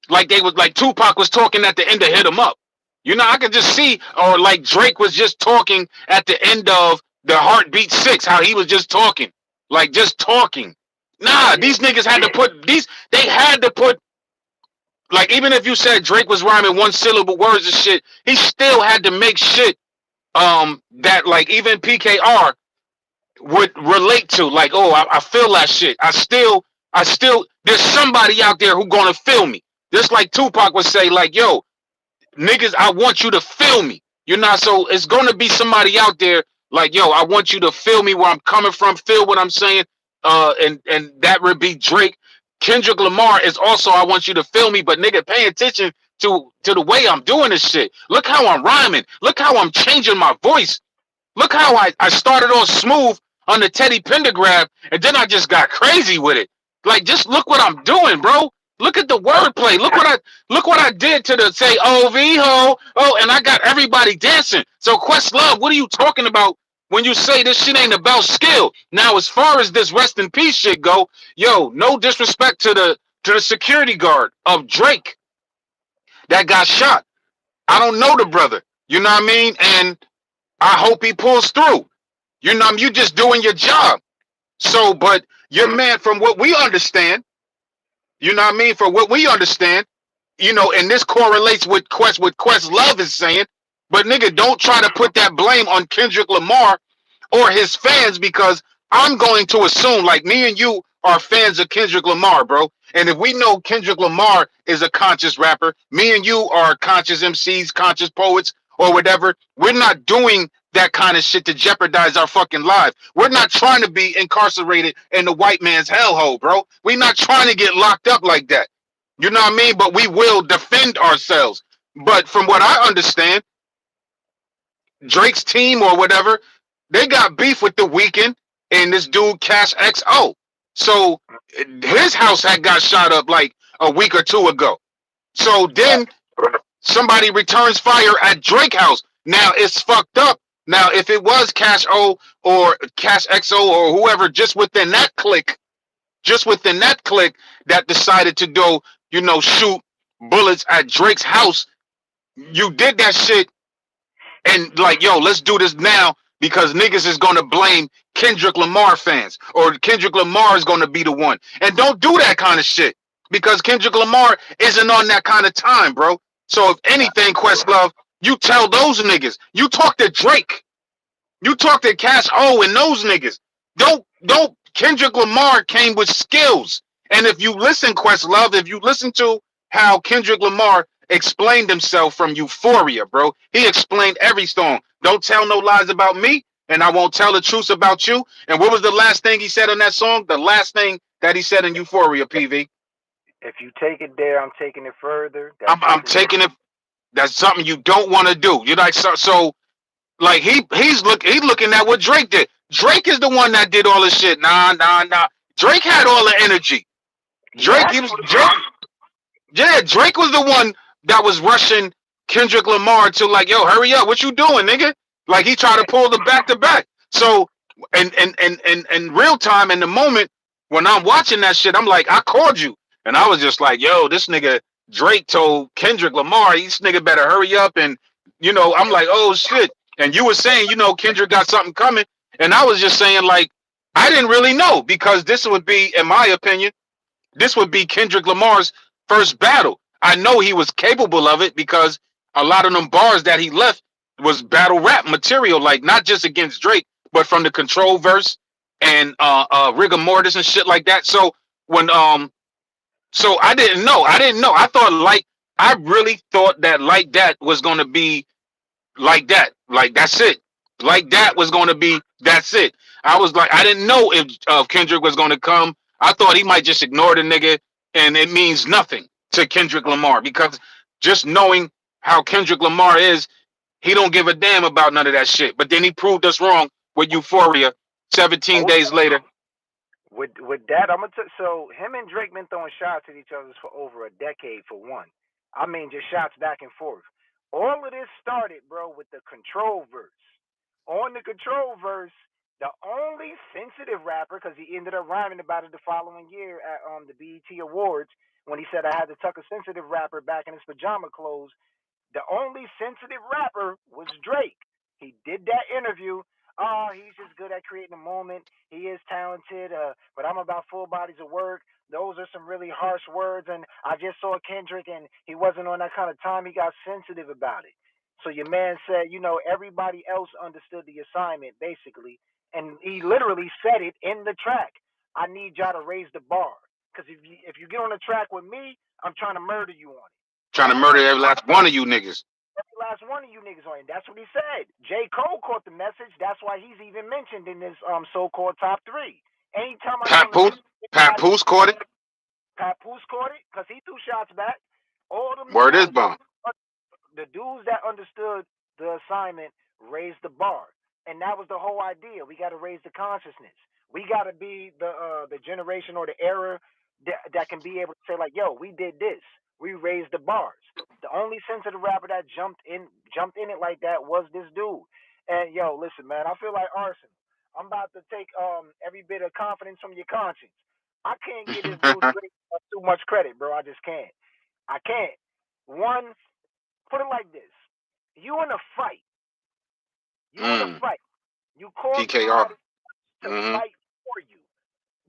[SPEAKER 2] like they was like Tupac was talking at the end of Hit 'Em Up. You know, I could just see, or like Drake was just talking at the end of the Heartbeat 6, how he was just talking. Like just talking. Nah, these niggas had to put they had to put, like, even if you said Drake was rhyming one syllable words and shit, he still had to make shit that like even PKR would relate to. Like, oh, I feel that shit. I still there's somebody out there who gonna feel me. Just like Tupac would say, like, yo, niggas, I want you to feel me. You know, so it's gonna be somebody out there like, yo, I want you to feel me where I'm coming from, feel what I'm saying. And that would be Drake. Kendrick Lamar is also, I want you to feel me, but nigga, pay attention to the way I'm doing this shit. Look how I'm rhyming. Look how I'm changing my voice. Look how I started on smooth on the Teddy Pendergraph, and then I just got crazy with it. Like, just look what I'm doing, bro. Look at the wordplay. Look what I did to the say OV ho. Oh, and I got everybody dancing. So Questlove, what are you talking about when you say this shit ain't about skill? Now, as far as this rest in peace shit go, yo, no disrespect to the security guard of Drake that got shot. I don't know the brother. You know what I mean? And I hope he pulls through. You know, you just doing your job. So, but your man, from what we understand, you know what I mean? For what we understand, you know, and this correlates with what Questlove is saying. But nigga, don't try to put that blame on Kendrick Lamar or his fans, because I'm going to assume, like, me and you are fans of Kendrick Lamar, bro. And if we know Kendrick Lamar is a conscious rapper, me and you are conscious MCs, conscious poets, or whatever, we're not doing that kind of shit to jeopardize our fucking lives. We're not trying to be incarcerated in the white man's hellhole, bro. We're not trying to get locked up like that. You know what I mean? But we will defend ourselves. But from what I understand, Drake's team or whatever, they got beef with the Weeknd and this dude Cash XO. So his house had got shot up like a week or two ago. So
[SPEAKER 1] Right.
[SPEAKER 2] then somebody returns fire at Drake house. Now it's fucked up. Now if it was Cash O or Cash XO or whoever just within that clique that decided to go, shoot bullets at Drake's house, you did that shit and like, yo, let's do this now because niggas is gonna blame Kendrick Lamar fans or Kendrick Lamar is gonna be the one. And don't do that kind of shit because Kendrick Lamar isn't on that kind of time, bro. So if anything, Questlove, you tell those niggas. You talk to Drake. You talk to Cash O and those niggas. Don't Kendrick Lamar came with skills. And if you listen, Questlove, if you listen to how Kendrick Lamar explained himself from Euphoria, bro, he explained every song. Don't tell no lies about me, and I won't tell the truth about you. And what was the last thing he said on that song? The last thing that he said in Euphoria, PV.
[SPEAKER 1] If you take it there, I'm taking it further. That's
[SPEAKER 2] I'm
[SPEAKER 1] something you.
[SPEAKER 2] taking it. That's something you don't want to do. You're like so like he's looking at what Drake did. Drake is the one that did all this shit. Nah. Drake had all the energy.
[SPEAKER 1] He
[SPEAKER 2] Drake,
[SPEAKER 1] had
[SPEAKER 2] he
[SPEAKER 1] to.
[SPEAKER 2] was Drake. Yeah, Drake was the one that was rushing Kendrick Lamar to like, yo, hurry up, what you doing, nigga? Like he tried to pull the back to back. So, and real time in the moment when I'm watching that shit, I'm like, I called you, and I was just like, yo, this nigga Drake told Kendrick Lamar, this nigga better hurry up, and I'm like, oh shit. And you were saying, Kendrick got something coming, and I was just saying like, I didn't really know because this would be, in my opinion, this would be Kendrick Lamar's first battle. I know he was capable of it because a lot of them bars that he left was battle rap material, like not just against Drake, but from the Control verse and rigor mortis and shit like that. So when so I didn't know. I thought I really thought that like that was gonna be like that. Like that's it. Like that was going to be that's it. I was like, I didn't know if Kendrick was going to come. I thought he might just ignore the nigga, and it means nothing to Kendrick Lamar because just knowing how Kendrick Lamar is, he don't give a damn about none of that shit. But then he proved us wrong with Euphoria. 17
[SPEAKER 1] Oh,
[SPEAKER 2] days later,
[SPEAKER 1] with that, so him and Drake been throwing shots at each other for over a decade for one. I mean, just shots back and forth. All of this started, bro, with the Control verse. On the Control verse, the only sensitive rapper, because he ended up rhyming about it the following year at the BET Awards when he said I had to tuck a sensitive rapper back in his pajama clothes. The only sensitive rapper was Drake. He did that interview. Oh, he's just good at creating a moment. He is talented, but I'm about full bodies of work. Those are some really harsh words, and I just saw Kendrick, and he wasn't on that kind of time. He got sensitive about it. So your man said, everybody else understood the assignment, basically, and he literally said it in the track. I need y'all to raise the bar, because if you get on the track with me, I'm trying to murder you on it.
[SPEAKER 2] trying to murder every last one of you niggas.
[SPEAKER 1] Every last one of you niggas on it. That's what he said. J. Cole caught the message. That's why he's even mentioned in this so-called top three. Anytime I get
[SPEAKER 2] Pat
[SPEAKER 1] on the
[SPEAKER 2] Poose,
[SPEAKER 1] track,
[SPEAKER 2] Pat
[SPEAKER 1] anybody,
[SPEAKER 2] Poose caught it.
[SPEAKER 1] Pat Poose caught it because he threw shots back. All them
[SPEAKER 2] Word is
[SPEAKER 1] dudes,
[SPEAKER 2] bond.
[SPEAKER 1] the dudes that understood the assignment raised the bar, and that was the whole idea. We got to raise the consciousness. We got to be the generation or the era that can be able to say like, yo, we did this. We raised the bars. The only sensitive rapper that jumped in it like that was this dude. And yo, listen, man, I feel like arson. I'm about to take every bit of confidence from your conscience. I can't give this dude too much credit, bro. I just can't. I can't. One, put it like this: you in a fight, you in a fight, you call
[SPEAKER 2] PKR.
[SPEAKER 1] somebody to fight for you,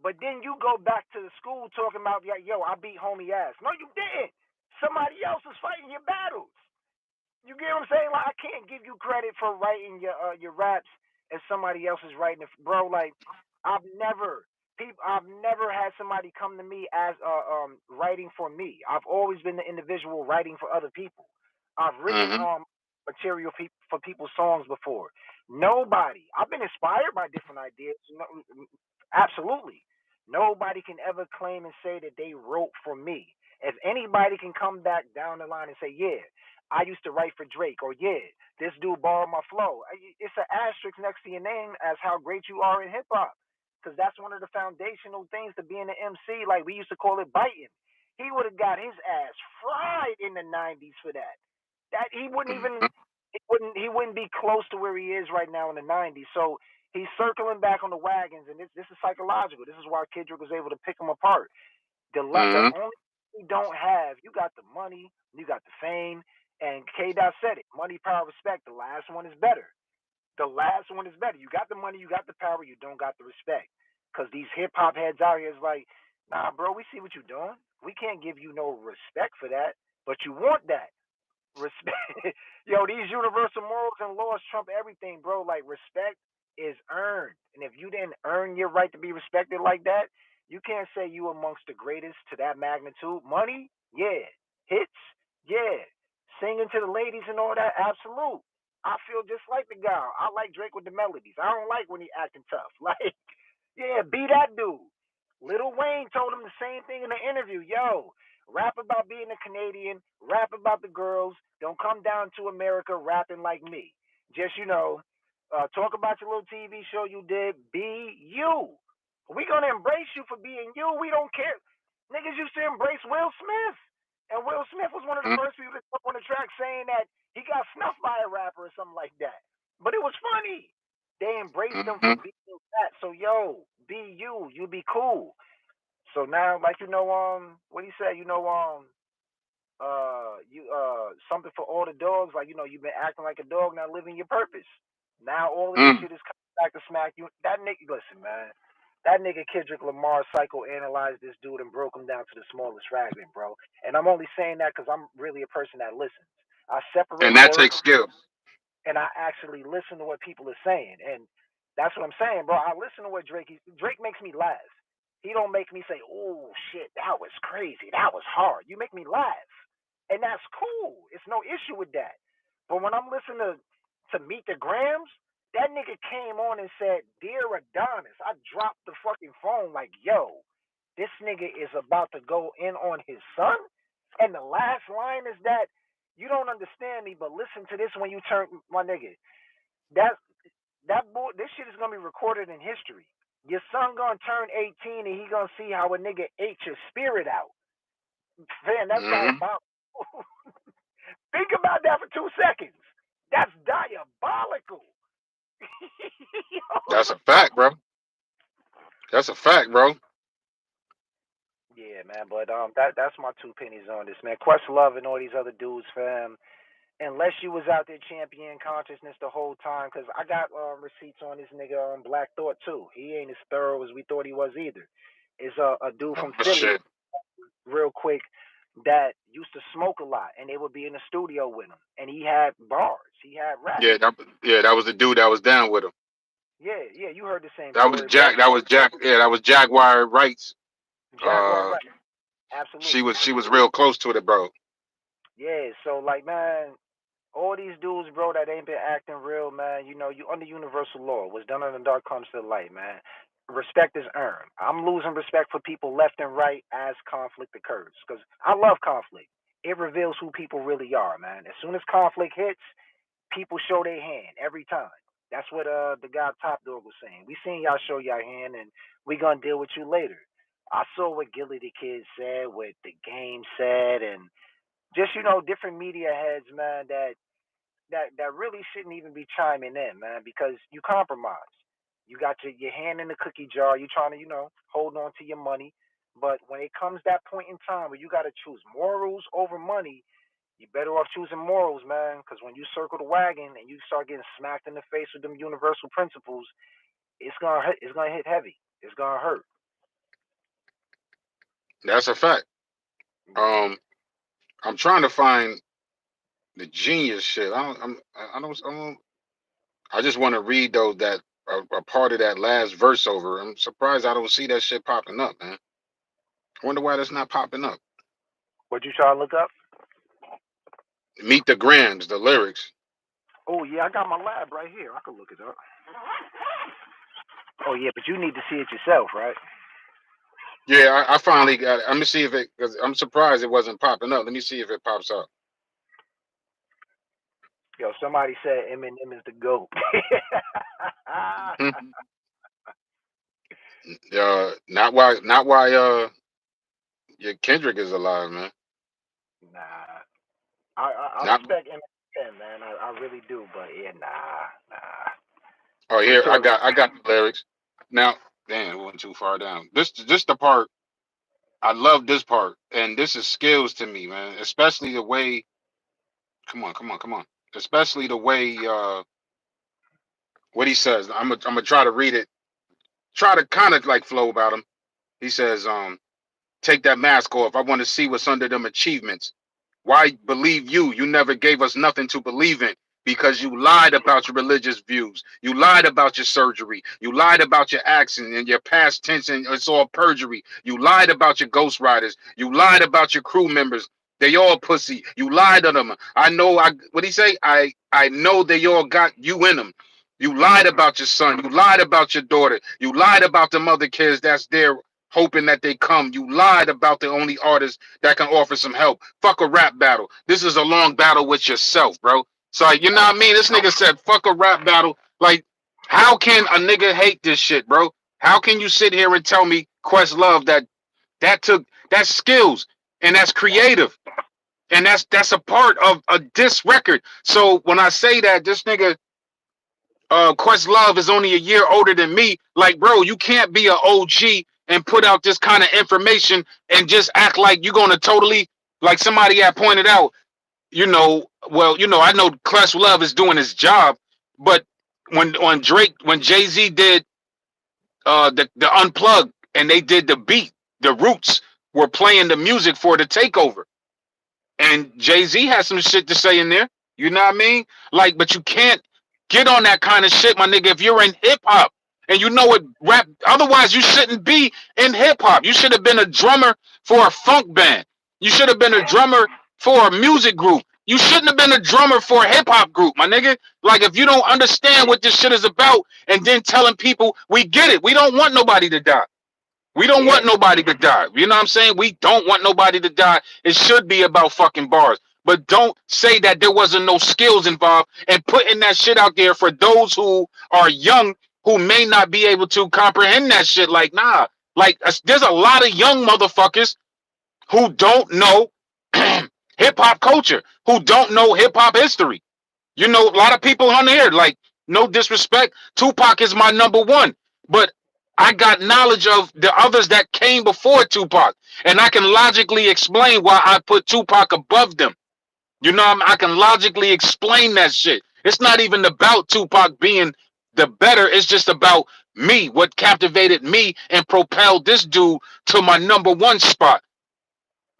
[SPEAKER 1] but then you go back to the school talking about, yeah, yo, I beat homie ass. No, you didn't. Somebody else is fighting your battles. You get what I'm saying? Like, I can't give you credit for writing your raps if somebody else is writing it, bro. Like I've never had somebody come to me as writing for me. I've always been the individual writing for other people. I've written
[SPEAKER 2] Mm-hmm.
[SPEAKER 1] material for people's songs before. Nobody. I've been inspired by different ideas. Absolutely. Nobody can ever claim and say that they wrote for me. If anybody can come back down the line and say, yeah, I used to write for Drake, or yeah, this dude borrowed my flow. It's an asterisk next to your name as how great you are in hip hop, because that's one of the foundational things to being an MC. Like we used to call it biting. He would have got his ass fried in the '90s for that. That he wouldn't even he wouldn't be close to where he is right now in the '90s. So he's circling back on the wagons, and this is psychological. This is why Kendrick was able to pick him apart. The
[SPEAKER 2] Mm-hmm.
[SPEAKER 1] only thing you don't have, you got the money, you got the fame, and K. Dot said it: money, power, respect. The last one is better. The last one is better. You got the money, you got the power, you don't got the respect. Because these hip hop heads out here is like, nah, bro, we see what you're doing. We can't give you no respect for that, but you want that respect. Yo, these universal morals and laws trump everything, bro. Like respect is earned, and if you didn't earn your right to be respected like that, you can't say you amongst the greatest to that magnitude. Money, yeah. Hits, yeah. Singing to the ladies and all that, absolute. I feel just like the guy. I like Drake with the melodies. I don't like when he acting tough. Like, yeah, be that dude. Lil Wayne told him the same thing in the interview. Yo, rap about being a Canadian, rap about the girls. Don't come down to America rapping like me. Just, talk about your little TV show you did. Be you. We gonna embrace you for being you. We don't care. Niggas used to embrace Will Smith. And Will Smith was one of the
[SPEAKER 2] Mm-hmm.
[SPEAKER 1] first people to come on the track saying that he got snuffed by a rapper or something like that. But it was funny. They embraced him for
[SPEAKER 2] Mm-hmm.
[SPEAKER 1] being that. So yo, be you. You be cool. So now, like what do you say? Something for all the dogs. Like you've been acting like a dog, now living your purpose. Now all of this
[SPEAKER 2] Mm-hmm.
[SPEAKER 1] shit is coming back to smack you. That nigga, listen, man. That nigga Kendrick Lamar psychoanalyzed this dude and broke him down to the smallest fragment, bro. And I'm only saying that because I'm really a person that listens. I separate
[SPEAKER 2] And that
[SPEAKER 1] words
[SPEAKER 2] takes skill.
[SPEAKER 1] and I actually listen to what people are saying. And that's what I'm saying, bro. I listen to what Drake makes me laugh. He don't make me say, "Oh shit, that was crazy. That was hard." You make me laugh. And that's cool. It's no issue with that. But when I'm listening to Meet the Grams, that nigga came on and said, "Dear Adonis," I dropped the fucking phone like, "Yo, this nigga is about to go in on his son." And the last line is that you don't understand me, but listen to this when you turn my nigga. That this shit is gonna be recorded in history. Your son gonna turn 18 and he gonna see how a nigga ate your spirit out. Man, that's
[SPEAKER 2] Mm-hmm.
[SPEAKER 1] diabolical. Think about that for 2 seconds. That's diabolical.
[SPEAKER 2] That's a fact, bro. That's a fact, bro.
[SPEAKER 1] Yeah, man, but that's my two pennies on this, man. Questlove and all these other dudes, fam. Unless you was out there championing consciousness the whole time, because I got receipts on this nigga Black Thought too. He ain't as thorough as we thought he was either. It's a dude from
[SPEAKER 2] Oh
[SPEAKER 1] Philly,
[SPEAKER 2] shit.
[SPEAKER 1] real quick, that used to smoke a lot, and they would be in the studio with him, and he had bars, he had raps.
[SPEAKER 2] That was the dude that was down with him.
[SPEAKER 1] Yeah, yeah, you heard the same
[SPEAKER 2] That was
[SPEAKER 1] story, bro.
[SPEAKER 2] Jack. That was Jack. Yeah, that was Jaguar Wrights.
[SPEAKER 1] Jaguar,
[SPEAKER 2] Uh,
[SPEAKER 1] right?
[SPEAKER 2] she
[SPEAKER 1] Absolutely.
[SPEAKER 2] was real close to it, bro.
[SPEAKER 1] Yeah, so like, man, all these dudes, bro, that ain't been acting real, man. You under universal law. What's done in the dark comes to the light, man. Respect is earned. I'm losing respect for people left and right as conflict occurs, because I love conflict. It reveals who people really are, man. As soon as conflict hits, people show their hand every time. That's what the guy Top Dog was saying. We seen y'all show y'all hand, and we gonna deal with you later. I saw what Gilly the Kid said, what the game said, and just different media heads, man, that really shouldn't even be chiming in, man, because you compromise. You got your hand in the cookie jar. You trying to hold on to your money, but when it comes that point in time where you got to choose morals over money, you better off choosing morals, man, because when you circle the wagon and you start getting smacked in the face with them universal principles, it's gonna hit. It's gonna hit heavy. It's gonna hurt.
[SPEAKER 2] That's a fact.
[SPEAKER 1] Yeah.
[SPEAKER 2] Um, I'm trying to find the genius shit. I don't. I don't. I just want to read though that a part of that last verse over. I'm surprised I don't see that shit popping up, man. I wonder why that's not popping up.
[SPEAKER 1] What you trying to look up?
[SPEAKER 2] Meet the Grams, the lyrics.
[SPEAKER 1] Oh yeah, I got my lab right here. I can look it up. Oh yeah, but you need to see it yourself, right?
[SPEAKER 2] Yeah, I finally got it. I'm gonna see if it, because I'm surprised it wasn't popping up. Let me see if it pops up.
[SPEAKER 1] Yo, somebody said Eminem is the GOAT.
[SPEAKER 2] Not why your Kendrick is alive, man.
[SPEAKER 1] Nah. I
[SPEAKER 2] Not
[SPEAKER 1] respect Eminem, man. I really do, but yeah, nah.
[SPEAKER 2] oh
[SPEAKER 1] Wait
[SPEAKER 2] here
[SPEAKER 1] till
[SPEAKER 2] I got the lyrics. Now, damn, it went too far down. This the part I love this part, and this is skills to me, man. Especially the way come on. Especially the way what he says. I'm gonna try to read it, try to kind of like flow about him. He says, take that mask off. I want to see what's under them achievements. Why believe you? You never gave us nothing to believe in because you lied about your religious views. You lied about your surgery. You lied about your actions and your past tense, and it's all perjury. You lied about your ghost riders. You lied about your crew members. They all pussy. You lied to them. I know. What he say? I know they all got you in them. You lied about your son. You lied about your daughter. You lied about them other kids that's there hoping that they come. You lied about the only artist that can offer some help. Fuck a rap battle. This is a long battle with yourself, bro. So like, you know what I mean? This nigga said, fuck a rap battle. Like, how can a nigga hate this shit, bro? How can you sit here and tell me Questlove that's skills and that's creative and that's a part of a diss record. So when I say that this nigga Questlove is only a year older than me. Like, bro, you can't be an OG and put out this kind of information and just act like you're gonna totally, like somebody had pointed out, I know Questlove is doing his job, but when Jay-Z did the unplug and they did the beat, the Roots were playing the music for the takeover. And Jay-Z has some shit to say in there. You know what I mean? Like, but you can't get on that kind of shit, my nigga, if you're in hip hop and you know what rap. Otherwise, you shouldn't be in hip hop. You should have been a drummer for a funk band. You should have been a drummer for a music group. You shouldn't have been a drummer for a hip hop group, my nigga. Like, if you don't understand what this shit is about and then telling people, we get it. We don't want nobody to die. We don't want nobody to die. You know what I'm saying? We don't want nobody to die. It should be about fucking bars. But don't say that there wasn't no skills involved and putting that shit out there for those who are young who may not be able to comprehend that shit. Like, nah. Like, there's a lot of young motherfuckers who don't know hip hop culture, who don't know hip hop history. You know, a lot of people on here, like, no disrespect, Tupac is my number one, but I got knowledge of the others that came before Tupac, and I can logically explain why I put Tupac above them. You know, I can logically explain that shit. It's not even about Tupac being the better. It's just about me, what captivated me and propelled this dude to my number one spot.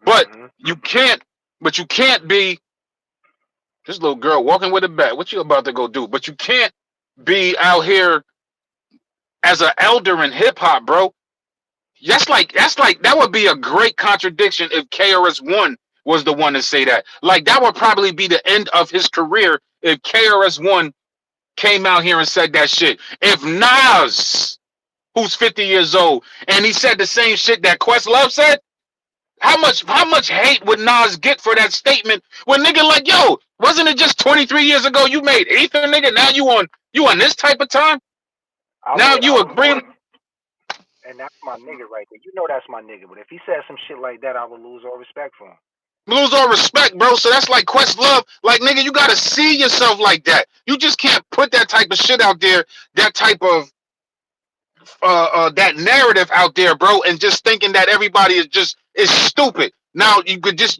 [SPEAKER 2] But you can't be this little girl walking with a bat. What you about to go do? But you can't be out here as an elder in hip hop, bro. That would be a great contradiction if KRS-One was the one to say that. Like, that would probably be the end of his career if KRS-One came out here and said that shit. If Nas, who's 50 years old, and he said the same shit that Questlove said, how much hate would Nas get for that statement when nigga like, yo, wasn't it just 23 years ago you made Ether, nigga? Now you on this type of time? Now you agree?
[SPEAKER 1] And that's my nigga right there. You know that's my nigga. But if he said some shit like that, I would lose all respect for him.
[SPEAKER 2] Lose all respect, bro. So that's like Questlove. Like, nigga, you gotta see yourself like that. You just can't put that type of shit out there, that type of that narrative out there, bro, and just thinking that everybody is stupid. Now you could just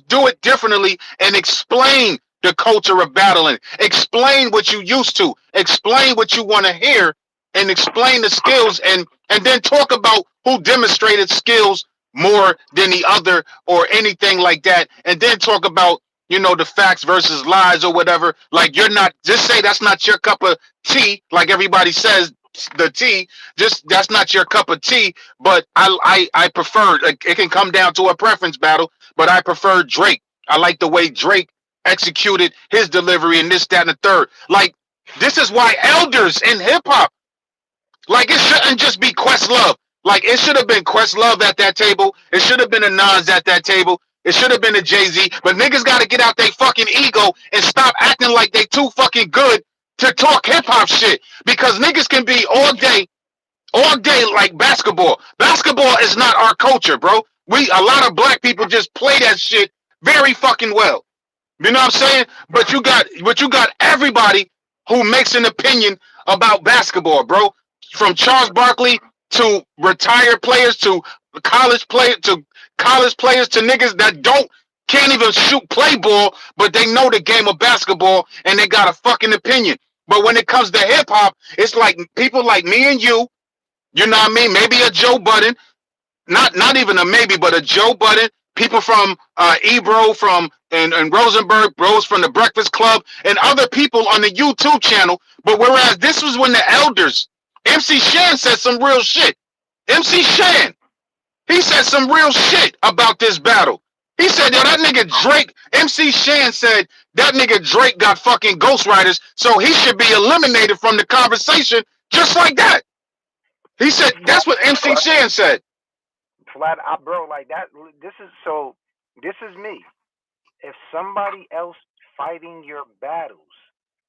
[SPEAKER 2] do it differently and explain the culture of battling. Explain what you used to. Explain what you want to hear, and explain the skills, and then talk about who demonstrated skills more than the other or anything like that, and then talk about the facts versus lies or whatever. Like, you're not, just say that's not your cup of tea, like everybody says the tea. Just, that's not your cup of tea. But I prefer, like, it can come down to a preference battle, but I prefer Drake. I like the way Drake executed his delivery and this, that, and the third. Like, this is why elders in hip hop, like, it shouldn't just be Questlove. Like, it should have been Questlove at that table. It should have been a Nas at that table. It should have been a Jay-Z. But niggas got to get out their fucking ego and stop acting like they too fucking good to talk hip hop shit. Because niggas can be all day like basketball. Basketball is not our culture, bro. A lot of black people just play that shit very fucking well. You know what I'm saying? But you got everybody who makes an opinion about basketball, bro. From Charles Barkley to retired players to college players to niggas that can't even play ball, but they know the game of basketball and they got a fucking opinion. But when it comes to hip hop, it's like people like me and you know what I mean? Maybe a Joe Budden, not even a maybe, but a Joe Budden, people from Ebro and Rosenberg, bros from the Breakfast Club, and other people on the YouTube channel. But whereas this was when the elders, MC Shan said some real shit. MC Shan, he said some real shit about this battle. He said, yo, that nigga Drake, MC Shan said that nigga Drake got fucking ghostwriters, so he should be eliminated from the conversation just like that. He said, that's what MC Shan said.
[SPEAKER 1] Bro, like that. This is me. If somebody else fighting your battles,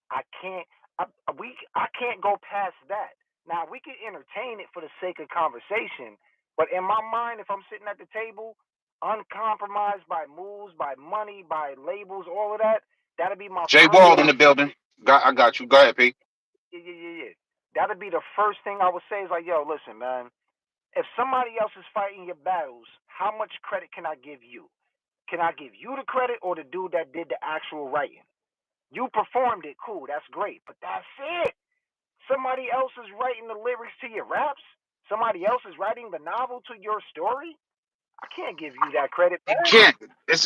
[SPEAKER 1] I can't. I can't go past that. Now we can entertain it for the sake of conversation, but in my mind, if I'm sitting at the table, uncompromised by moves, by money, by labels, all of that, that'll be my
[SPEAKER 2] Jay
[SPEAKER 1] first.
[SPEAKER 2] Wall in the building. I got you. Go ahead, Pete.
[SPEAKER 1] Yeah. That'll be the first thing I would say is like, yo, listen, man. If somebody else is fighting your battles, how much credit can I give you? Can I give you the credit or the dude that did the actual writing? You performed it, cool, that's great, but that's it. Somebody else is writing the lyrics to your raps. Somebody else is writing the novel to your story. I can't give you that credit,
[SPEAKER 2] You
[SPEAKER 1] man.
[SPEAKER 2] can't. That's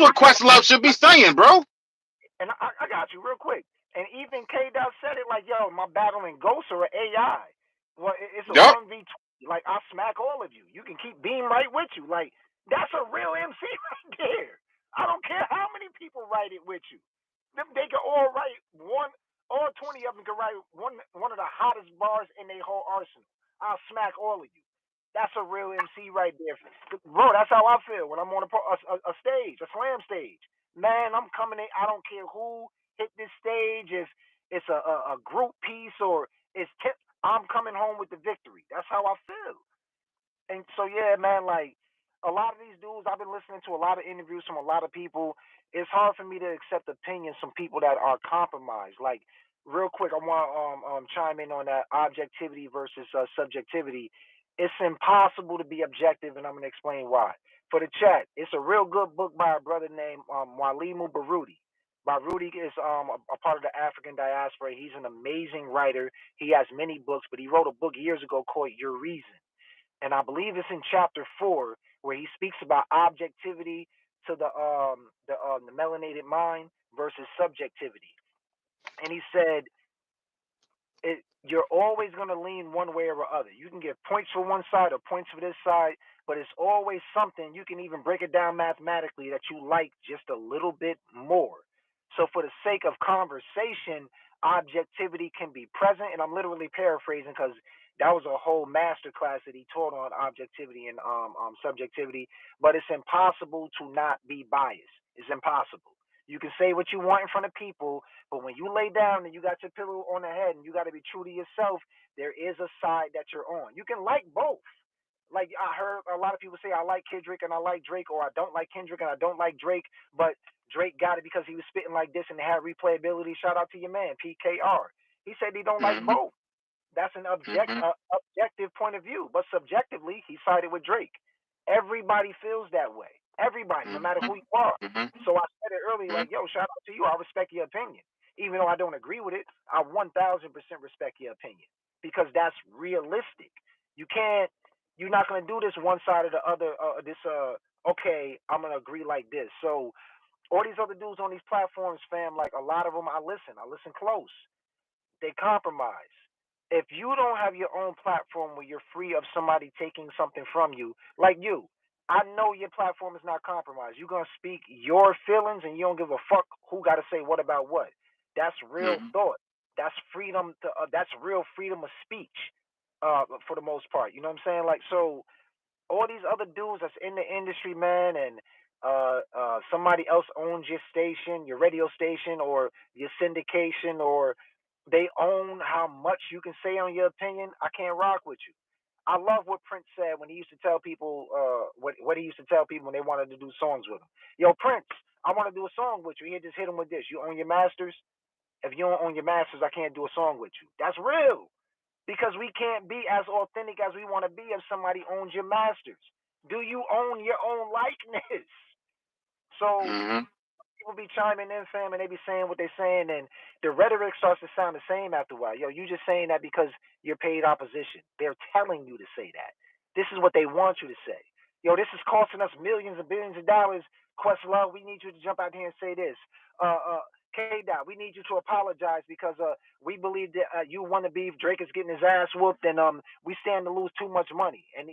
[SPEAKER 2] what Questlove should be saying, bro.
[SPEAKER 1] And I got you real quick. And even K Dot said it like, yo, my battling ghosts or AI. Well, it's a
[SPEAKER 2] Yep.
[SPEAKER 1] 1v2. Like, I smack all of you. You can keep being right with you. Like, that's a real MC right there. I don't care how many people write it with you. They can all write all 20 of them can write one of the hottest bars in their whole arsenal. I'll smack all of you. That's a real MC right there. Bro, that's how I feel when I'm on a stage, a slam stage. Man, I'm coming in. I don't care who hit this stage. If it's a group piece or I'm coming home with the victory. That's how I feel. And so, yeah, man, like a lot of these dudes, I've been listening to a lot of interviews from a lot of people. It's hard for me to accept opinions from people that are compromised. Like, real quick, I want to chime in on that objectivity versus subjectivity. It's impossible to be objective, and I'm going to explain why. For the chat, it's a real good book by a brother named Walimu Baruti. Baruti is a part of the African diaspora. He's an amazing writer. He has many books, but he wrote a book years ago called Your Reason. And I believe it's in chapter 4 where he speaks about objectivity to the melanated mind versus subjectivity. And he said you're always going to lean one way or the other. You can get points for one side or points for this side, but it's always something. You can even break it down mathematically that you like just a little bit more. So for the sake of conversation, objectivity can be present, and I'm literally paraphrasing because that was a whole master class that he taught on objectivity and subjectivity. But it's impossible to not be biased. It's impossible. You can say what you want in front of people, but when you lay down and you got your pillow on the head and you got to be true to yourself, there is a side that you're on. You can like both. Like I heard a lot of people say, I like Kendrick and I like Drake, or I don't like Kendrick and I don't like Drake, but Drake got it because he was spitting like this and it had replayability. Shout out to your man, PKR. He said he don't like both. That's an objective point of view, but subjectively, he sided with Drake. Everybody feels that way. Everybody, no matter who you are. So I said it earlier, like, yo, shout out to you. I respect your opinion. Even though I don't agree with it, I 1000% respect your opinion because that's realistic. You're not going to do this one side or the other, this okay, I'm gonna agree like this. So all these other dudes on these platforms, fam, like a lot of them, I listen close. They compromise. If you don't have your own platform where you're free of somebody taking something from you, like you, I know your platform is not compromised. You're gonna speak your feelings, and you don't give a fuck who got to say what about what. That's real
[SPEAKER 2] Mm-hmm.
[SPEAKER 1] thought. That's freedom. That's real freedom of speech, for the most part. You know what I'm saying? Like so, all these other dudes that's in the industry, man, and somebody else owns your station, your radio station, or your syndication, or they own how much you can say on your opinion. I can't rock with you. I love what Prince said when he used to tell people what he used to tell people when they wanted to do songs with him. Yo, Prince, I want to do a song with you. He just hit him with this. You own your masters. If you don't own your masters, I can't do a song with you. That's real because we can't be as authentic as we want to be if somebody owns your masters. Do you own your own likeness? So
[SPEAKER 2] Mm-hmm.
[SPEAKER 1] people be chiming in, fam, and they be saying what they're saying, and the rhetoric starts to sound the same after a while. Yo, you just saying that because you're paid opposition. They're telling you to say that. This is what they want you to say. Yo, this is costing us millions and billions of dollars. Questlove, we need you to jump out here and say this. K Dot, we need you to apologize because we believe that you want to be Drake is getting his ass whooped, and we stand to lose too much money. And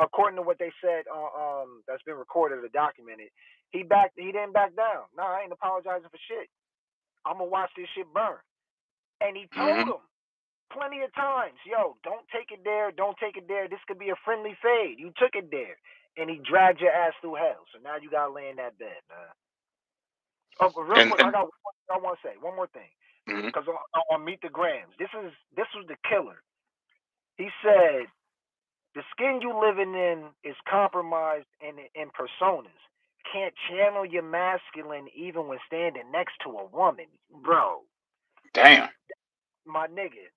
[SPEAKER 1] according to what they said, that's been recorded or documented, he didn't back down. No, I ain't apologizing for shit. I'm gonna watch this shit burn. And he told
[SPEAKER 2] Mm-hmm.
[SPEAKER 1] him plenty of times, yo, don't take it there, don't take it there. This could be a friendly fade. You took it there, and he dragged your ass through hell. So now you gotta lay in that bed, man. Oh, but real quick, I
[SPEAKER 2] And
[SPEAKER 1] got one more thing I want to say. One more thing,
[SPEAKER 2] mm-hmm.
[SPEAKER 1] because on Meet the Grams, this was the killer. He said the skin you living in is compromised in personas. Can't channel your masculine even when standing next to a woman, bro.
[SPEAKER 2] Damn.
[SPEAKER 1] My nigga,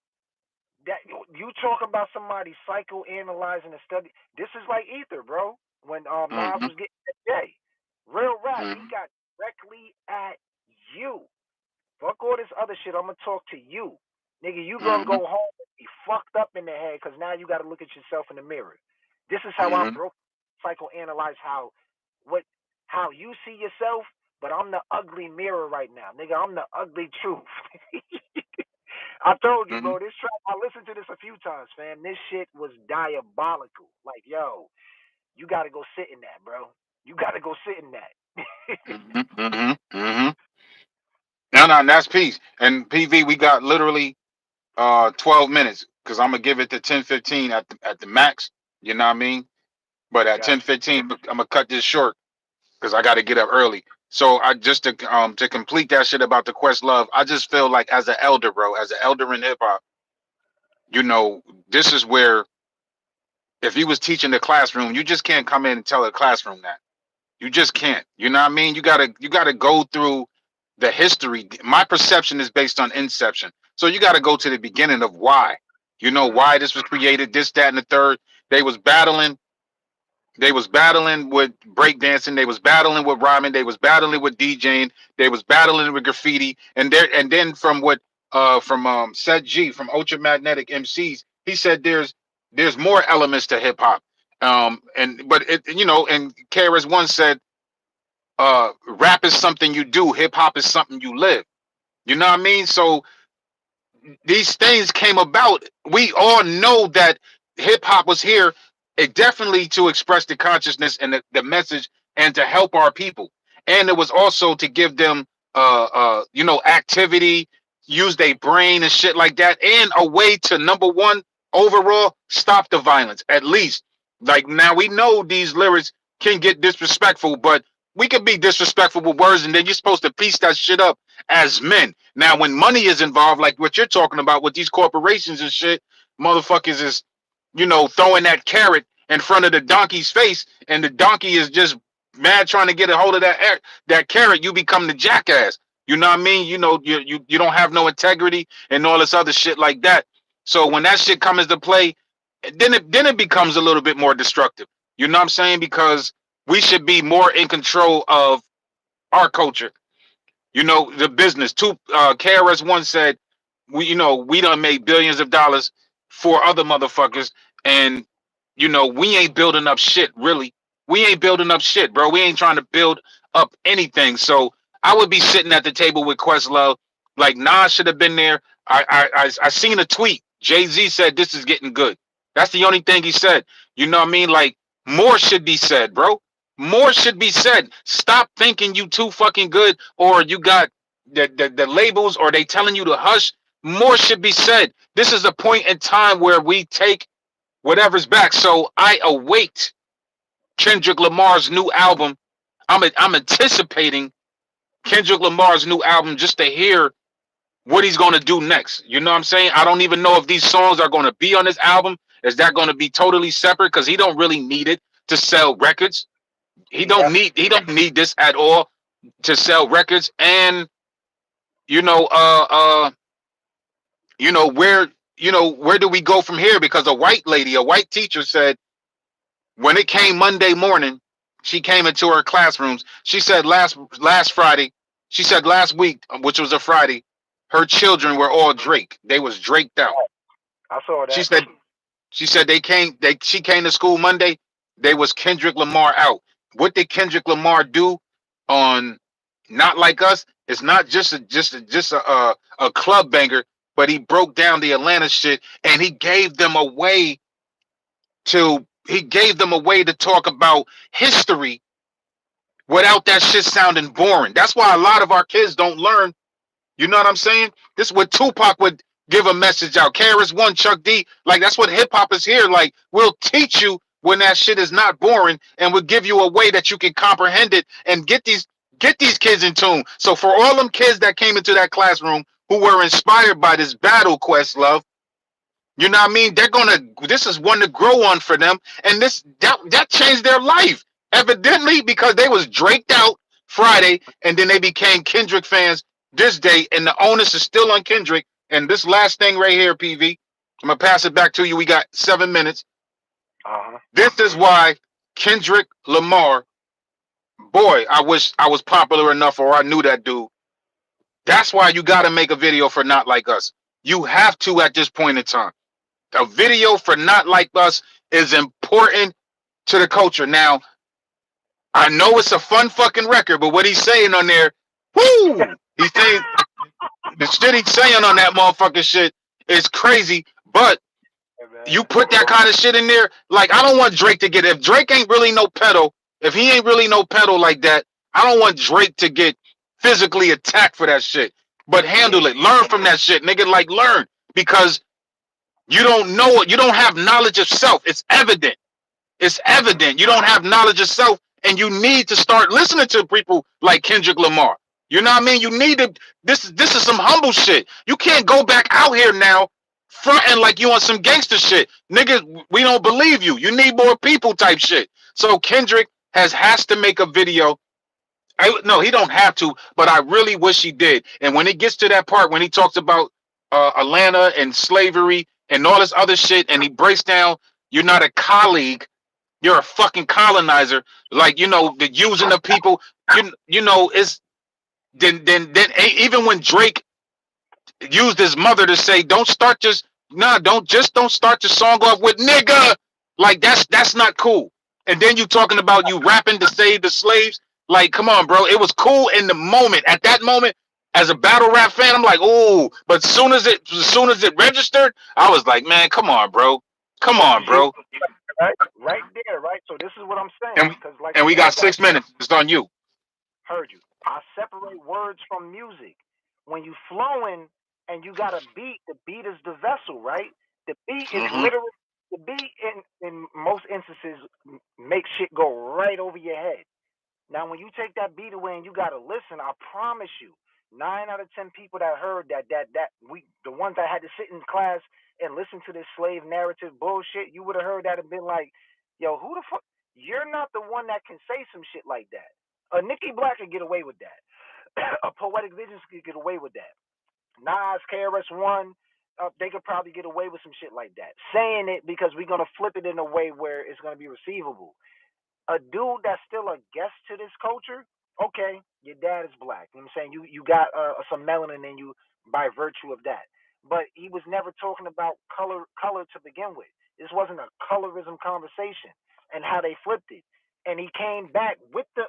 [SPEAKER 1] that you talk about somebody psychoanalyzing a study. This is like Ether, bro. When Nas
[SPEAKER 2] Mm-hmm.
[SPEAKER 1] was getting that J, real rap, he
[SPEAKER 2] Mm-hmm.
[SPEAKER 1] got directly at you. Fuck all this other shit. I'm gonna talk to you, nigga. You gonna
[SPEAKER 2] Mm-hmm.
[SPEAKER 1] go home and be fucked up in the head because now you got to look at yourself in the mirror. This is how I'm
[SPEAKER 2] Mm-hmm.
[SPEAKER 1] broke. Psychoanalyze what how you see yourself, but I'm the ugly mirror right now, nigga. I'm the ugly truth. I told you,
[SPEAKER 2] Mm-hmm.
[SPEAKER 1] bro. This track, I listened to this a few times, fam. This shit was diabolical. Like, yo, you got to go sit in that, bro. You got to go sit in that.
[SPEAKER 2] Mm-hmm. Mm-hmm. Mm-hmm. No, that's peace. And PV, we got literally 12 minutes because I'm gonna give it to 10:15 at the max. You know what I mean? But at
[SPEAKER 1] Gotcha.
[SPEAKER 2] 10:15, I'm gonna cut this short because I got to get up early. So I just to complete that shit about the Questlove, I just feel like as an elder, bro, as an elder in hip hop, you know, this is where if you was teaching the classroom, you just can't come in and tell the classroom that. You just can't. You know what I mean? You gotta go through the history. My perception is based on inception. So you gotta go to the beginning of why. You know
[SPEAKER 1] Mm,
[SPEAKER 2] why this was created, this, that, and the third. They was battling They was battling with breakdancing. They was battling with rhyming. They was battling with DJing. They was battling with graffiti. And then from what from Seth G from Ultramagnetic MCs, he said there's more elements to hip hop. And but it and KRS One said rap is something you do, hip hop is something you live. You know what I mean? So these things came about. We all know that hip hop was here, definitely to express the consciousness and the message and to help our people. And it was also to give them, activity, use their brain and shit like that, and a way to number one overall stop the violence. At least, like now we know these lyrics can get disrespectful, but we can be disrespectful with words, and then you're supposed to piece that shit up as men. Now, when money is involved, like what you're talking about with these corporations and shit, motherfuckers is, throwing that carrot in front of the donkey's face, and the donkey is just mad trying to get a hold of that carrot. You become the jackass. You know what I mean? You don't have no integrity and all this other shit like that. So when that shit comes into play, then it becomes a little bit more destructive. You know what I'm saying? Because we should be more in control of our culture, the business. KRS One said, we done made billions of dollars for other motherfuckers, and we ain't building up shit really. We ain't building up shit, bro. We ain't trying to build up anything. So I would be sitting at the table with Questlove. Like Nas should have been there. I seen a tweet. Jay-Z said this is getting good. That's the only thing he said. You know what I mean? Like more should be said, bro. More should be said. Stop thinking you too fucking good or you got the labels or they telling you to hush. More should be said. This is a point in time where we take whatever's back. So I await Kendrick Lamar's new album. I'm anticipating Kendrick Lamar's new album just to hear what he's going to do next. You know what I'm saying? I don't even know if these songs are going to be on this album. Is that going to be totally separate? Because he don't really need it to sell records. He don't need this at all to sell records. And you know, you know where do we go from here? Because a white teacher said when it came Monday morning, she came into her classrooms. She said last Friday, she said last week, which was a Friday, her children were all Drake. They was Draked out.
[SPEAKER 1] I saw that.
[SPEAKER 2] She said she came to school Monday. They was Kendrick Lamar out. What did Kendrick Lamar do on Not Like Us? It's not just a club banger, but he broke down the Atlanta shit and he gave them a way to talk about history without that shit sounding boring. That's why a lot of our kids don't learn. You know what I'm saying? This is what Tupac would give a message out. KRS One, Chuck D, like that's what hip hop is here. Like we'll teach you when that shit is not boring, and we'll give you a way that you can comprehend it and get these kids in tune. So for all them kids that came into that classroom who were inspired by this battle quest, love, you know what I mean? This is one to grow on for them. And that changed their life, evidently, because they was draked out Friday and then they became Kendrick fans this day. And the onus is still on Kendrick. And this last thing right here, PV, I'm going to pass it back to you. We got 7 minutes. This is why Kendrick Lamar, boy, I wish I was popular enough or I knew that dude. That's why you got to make a video for Not Like Us. You have to at this point in time. A video for Not Like Us is important to the culture. Now, I know it's a fun fucking record, but what he's saying on there, whoo! He's saying the shit he's saying on that motherfucking shit is crazy. But you put that kind of shit in there, like I don't want Drake to get. If Drake ain't really no pedal, if he ain't really no pedal like that, I don't want Drake to get physically attacked for that shit. But handle it, learn from that shit, nigga. Like learn because you don't know it. You don't have knowledge of self. It's evident. It's evident. You don't have knowledge of self, and you need to start listening to people like Kendrick Lamar. You know what I mean? You need to. This is some humble shit. You can't go back out here now, fronting like you on some gangster shit, nigga. We don't believe you. You need more people type shit. So Kendrick has to make a video. No, he don't have to, but I really wish he did. And when it gets to that part when he talks about Atlanta and slavery and all this other shit, and he breaks down, you're not a colleague, you're a fucking colonizer. Like the using of people. You know, it's then even when Drake used his mother to say, don't start don't start your song off with nigga. Like that's not cool. And then you talking about you rapping to save the slaves. Like, come on, bro. It was cool in the moment. At that moment, as a battle rap fan, I'm like, oh, but as soon as it registered, I was like, man, come on, bro. Come on, bro.
[SPEAKER 1] Right there, right? So this is what I'm saying.
[SPEAKER 2] And we got 6 minutes. It's on you.
[SPEAKER 1] Heard you. I separate words from music. When you flowing and you got a beat, the beat is the vessel, right? The beat is literally, the beat in most instances makes shit go right over your head. Now, when you take that beat away and you gotta listen, I promise you, 9 out of 10 people that heard the ones that had to sit in class and listen to this slave narrative bullshit, you would have heard that and been like, yo, who the fuck? You're not the one that can say some shit like that. A Nickey Black could get away with that. A Poetyc Visionz could get away with that. Nas, KRS One, they could probably get away with some shit like that. Saying it because we're gonna flip it in a way where it's gonna be receivable. A dude that's still a guest to this culture, okay, your dad is black. You know what I'm saying? You got some melanin in you by virtue of that. But he was never talking about color to begin with. This wasn't a colorism conversation and how they flipped it. And he came back with the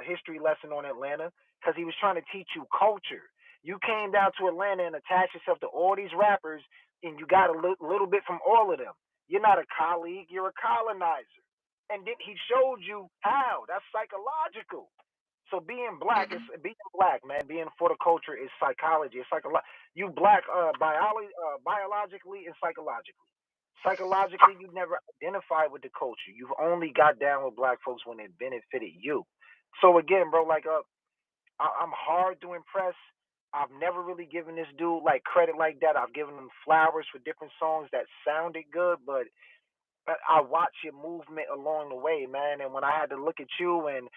[SPEAKER 1] history lesson on Atlanta because he was trying to teach you culture. You came down to Atlanta and attached yourself to all these rappers, and you got a little bit from all of them. You're not a colleague, you're a colonizer. And then he showed you how. That's psychological. So being black is being black, man. Being for the culture is psychology. It's you black biologically and psychologically. Psychologically, you never identified with the culture. You've only got down with black folks when it benefited you. So again, bro, like I'm hard to impress. I've never really given this dude like credit like that. I've given him flowers for different songs that sounded good, but I watch your movement along the way, man. And when I had to look at you and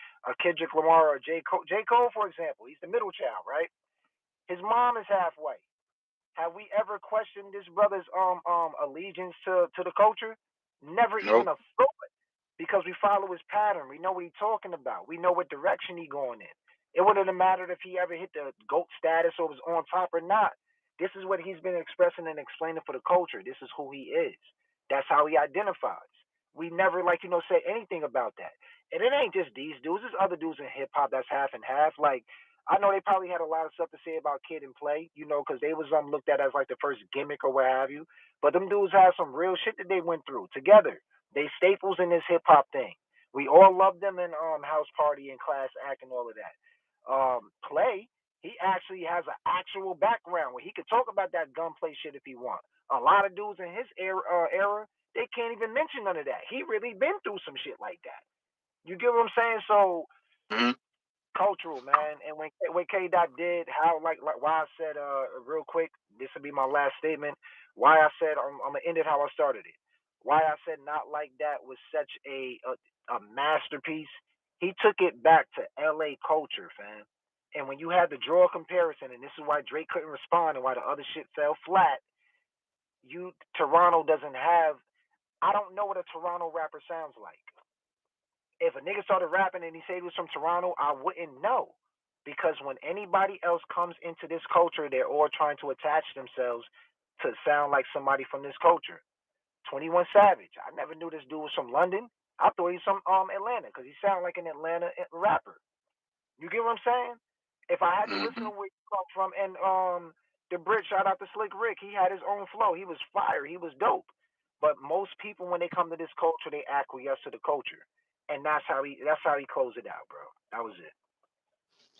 [SPEAKER 1] Kendrick Lamar or J. Cole, for example, he's the middle child, right? His mom is half white. Have we ever questioned this brother's allegiance to the culture? Never even
[SPEAKER 2] Nope.
[SPEAKER 1] a thought, because we follow his pattern. We know what he's talking about. We know what direction he's going in. It wouldn't have mattered if he ever hit the GOAT status or was on top or not. This is what he's been expressing and explaining for the culture. This is who he is. That's how he identifies. We never say anything about that. And it ain't just these dudes. There's other dudes in hip hop that's half and half. Like I know they probably had a lot of stuff to say about Kid and Play, because they was looked at as like the first gimmick or what have you. But them dudes have some real shit that they went through together. They staples in this hip hop thing. We all love them in House Party and Class Act and all of that. Play, he actually has an actual background where he could talk about that gunplay shit if he want. A lot of dudes in his era, they can't even mention none of that. He really been through some shit like that. You get what I'm saying? So
[SPEAKER 2] Mm-hmm.
[SPEAKER 1] cultural, man. And when K Dot did, how like why I said real quick, this will be my last statement. Why I said I'm gonna end it how I started it. Why I said Not Like That was such a masterpiece. He took it back to L.A. culture, fam. And when you had to draw a comparison, and this is why Drake couldn't respond and why the other shit fell flat. Toronto doesn't have. I don't know what a Toronto rapper sounds like. If a nigga started rapping and he said he was from Toronto, I wouldn't know. Because when anybody else comes into this culture, they're all trying to attach themselves to sound like somebody from this culture. 21 Savage. I never knew this dude was from London. I thought he was from Atlanta because he sounded like an Atlanta rapper. You get what I'm saying? If I had to listen
[SPEAKER 2] Mm-hmm.
[SPEAKER 1] to where he comes from, and the Brit, shout out to Slick Rick, he had his own flow. He was fire. He was dope. But most people, when they come to this culture, they acquiesce to the culture, and that's how he closed it out, bro. That was it.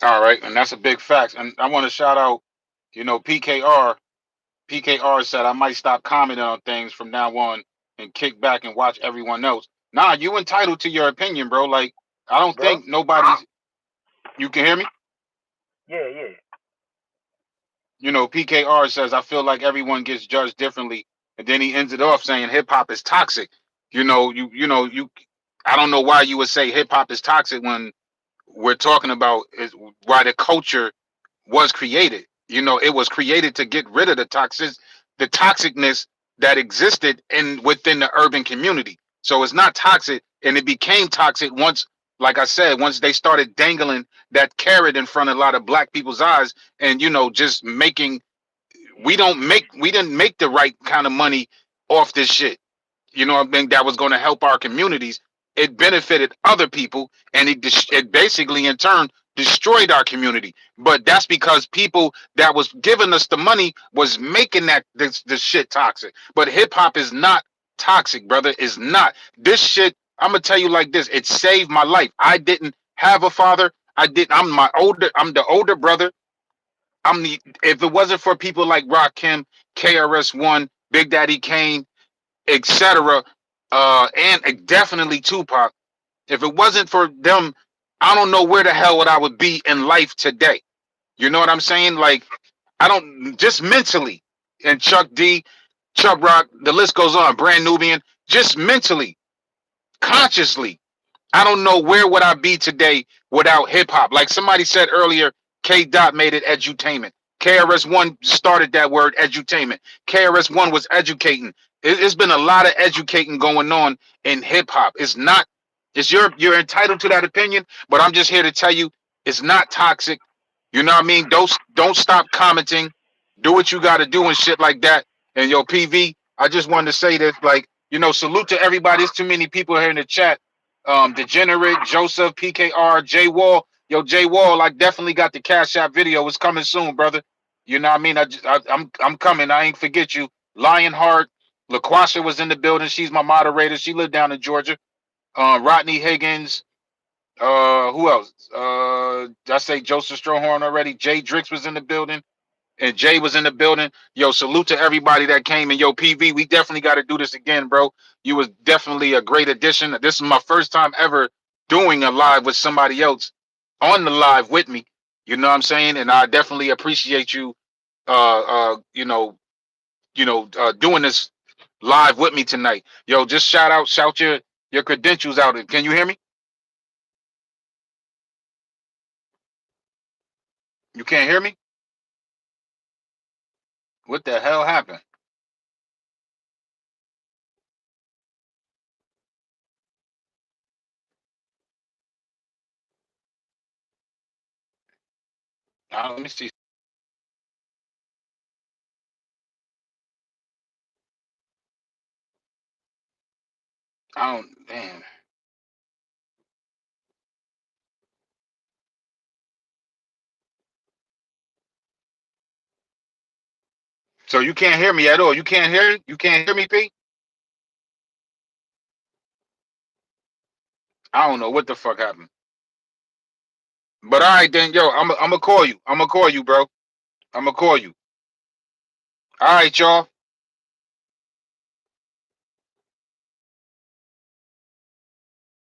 [SPEAKER 2] All right, and that's a big fact. And I want to shout out, PKR. PKR said I might stop commenting on things from now on and kick back and watch everyone else. Nah, you entitled to your opinion, bro. Like I don't
[SPEAKER 1] Bro?
[SPEAKER 2] think nobody's. You can hear me?
[SPEAKER 1] Yeah, yeah.
[SPEAKER 2] PKR says I feel like everyone gets judged differently, and then he ends it off saying hip hop is toxic. You. I don't know why you would say hip hop is toxic when we're talking about is why the culture was created. It was created to get rid of the toxicness that existed within the urban community. So it's not toxic, and it became toxic once, like I said, once they started dangling that carrot in front of a lot of black people's eyes, and just making we didn't make the right kind of money off this shit. I think that was going to help our communities. It benefited other people, and it basically in turn destroyed our community. But that's because people that was giving us the money was making this shit toxic. But hip hop is not toxic, brother. Is not. This shit, I'm gonna tell you like this. It saved my life. I didn't have a father. I didn't. I'm the older brother. If it wasn't for people like Rakim, KRS-One, Big Daddy Kane, etc., and definitely Tupac. If it wasn't for them, I don't know where the hell would I would be in life today. You know what I'm saying? Like, I don't just mentally. And Chuck D, Chubb Rock, the list goes on. Brand Nubian, just mentally, consciously. I don't know where would I be today without hip hop. Like somebody said earlier, K Dot made it edutainment. KRS-One started that word edutainment. KRS-One was educating. It's been a lot of educating going on in hip hop. It's not. You're entitled to that opinion, but I'm just here to tell you it's not toxic. You know what I mean? Don't stop commenting. Do what you got to do and shit like that. And PV, I just wanted to say this, like, salute to everybody. There's too many people here in the chat. Degenerate, Joseph, PKR, J Wall. Yo, J Wall, I definitely got the Cash App video. It's coming soon, brother. You know what I mean? I'm coming. I ain't forget you. Lionheart, LaQuasha was in the building. She's my moderator. She lived down in Georgia. Rodney Higgins. Who else? I say Joseph Strohorn already. Jay Drix was in the building. And Jay was in the building. Yo, salute to everybody that came. And yo, PV, we definitely got to do this again, bro. You was definitely a great addition. This is my first time ever doing a live with somebody else on the live with me. You know what I'm saying? And I definitely appreciate you, doing this live with me tonight. Yo, just shout your credentials out. Can you hear me? You can't hear me? What the hell happened? Let me see. I don't, damn. So you can't hear me at all. You can't hear? You can't hear me, P? I don't know what the fuck happened. But all right then, yo, I'm gonna call you. I'm gonna call you, bro. I'm gonna call you. All right, y'all.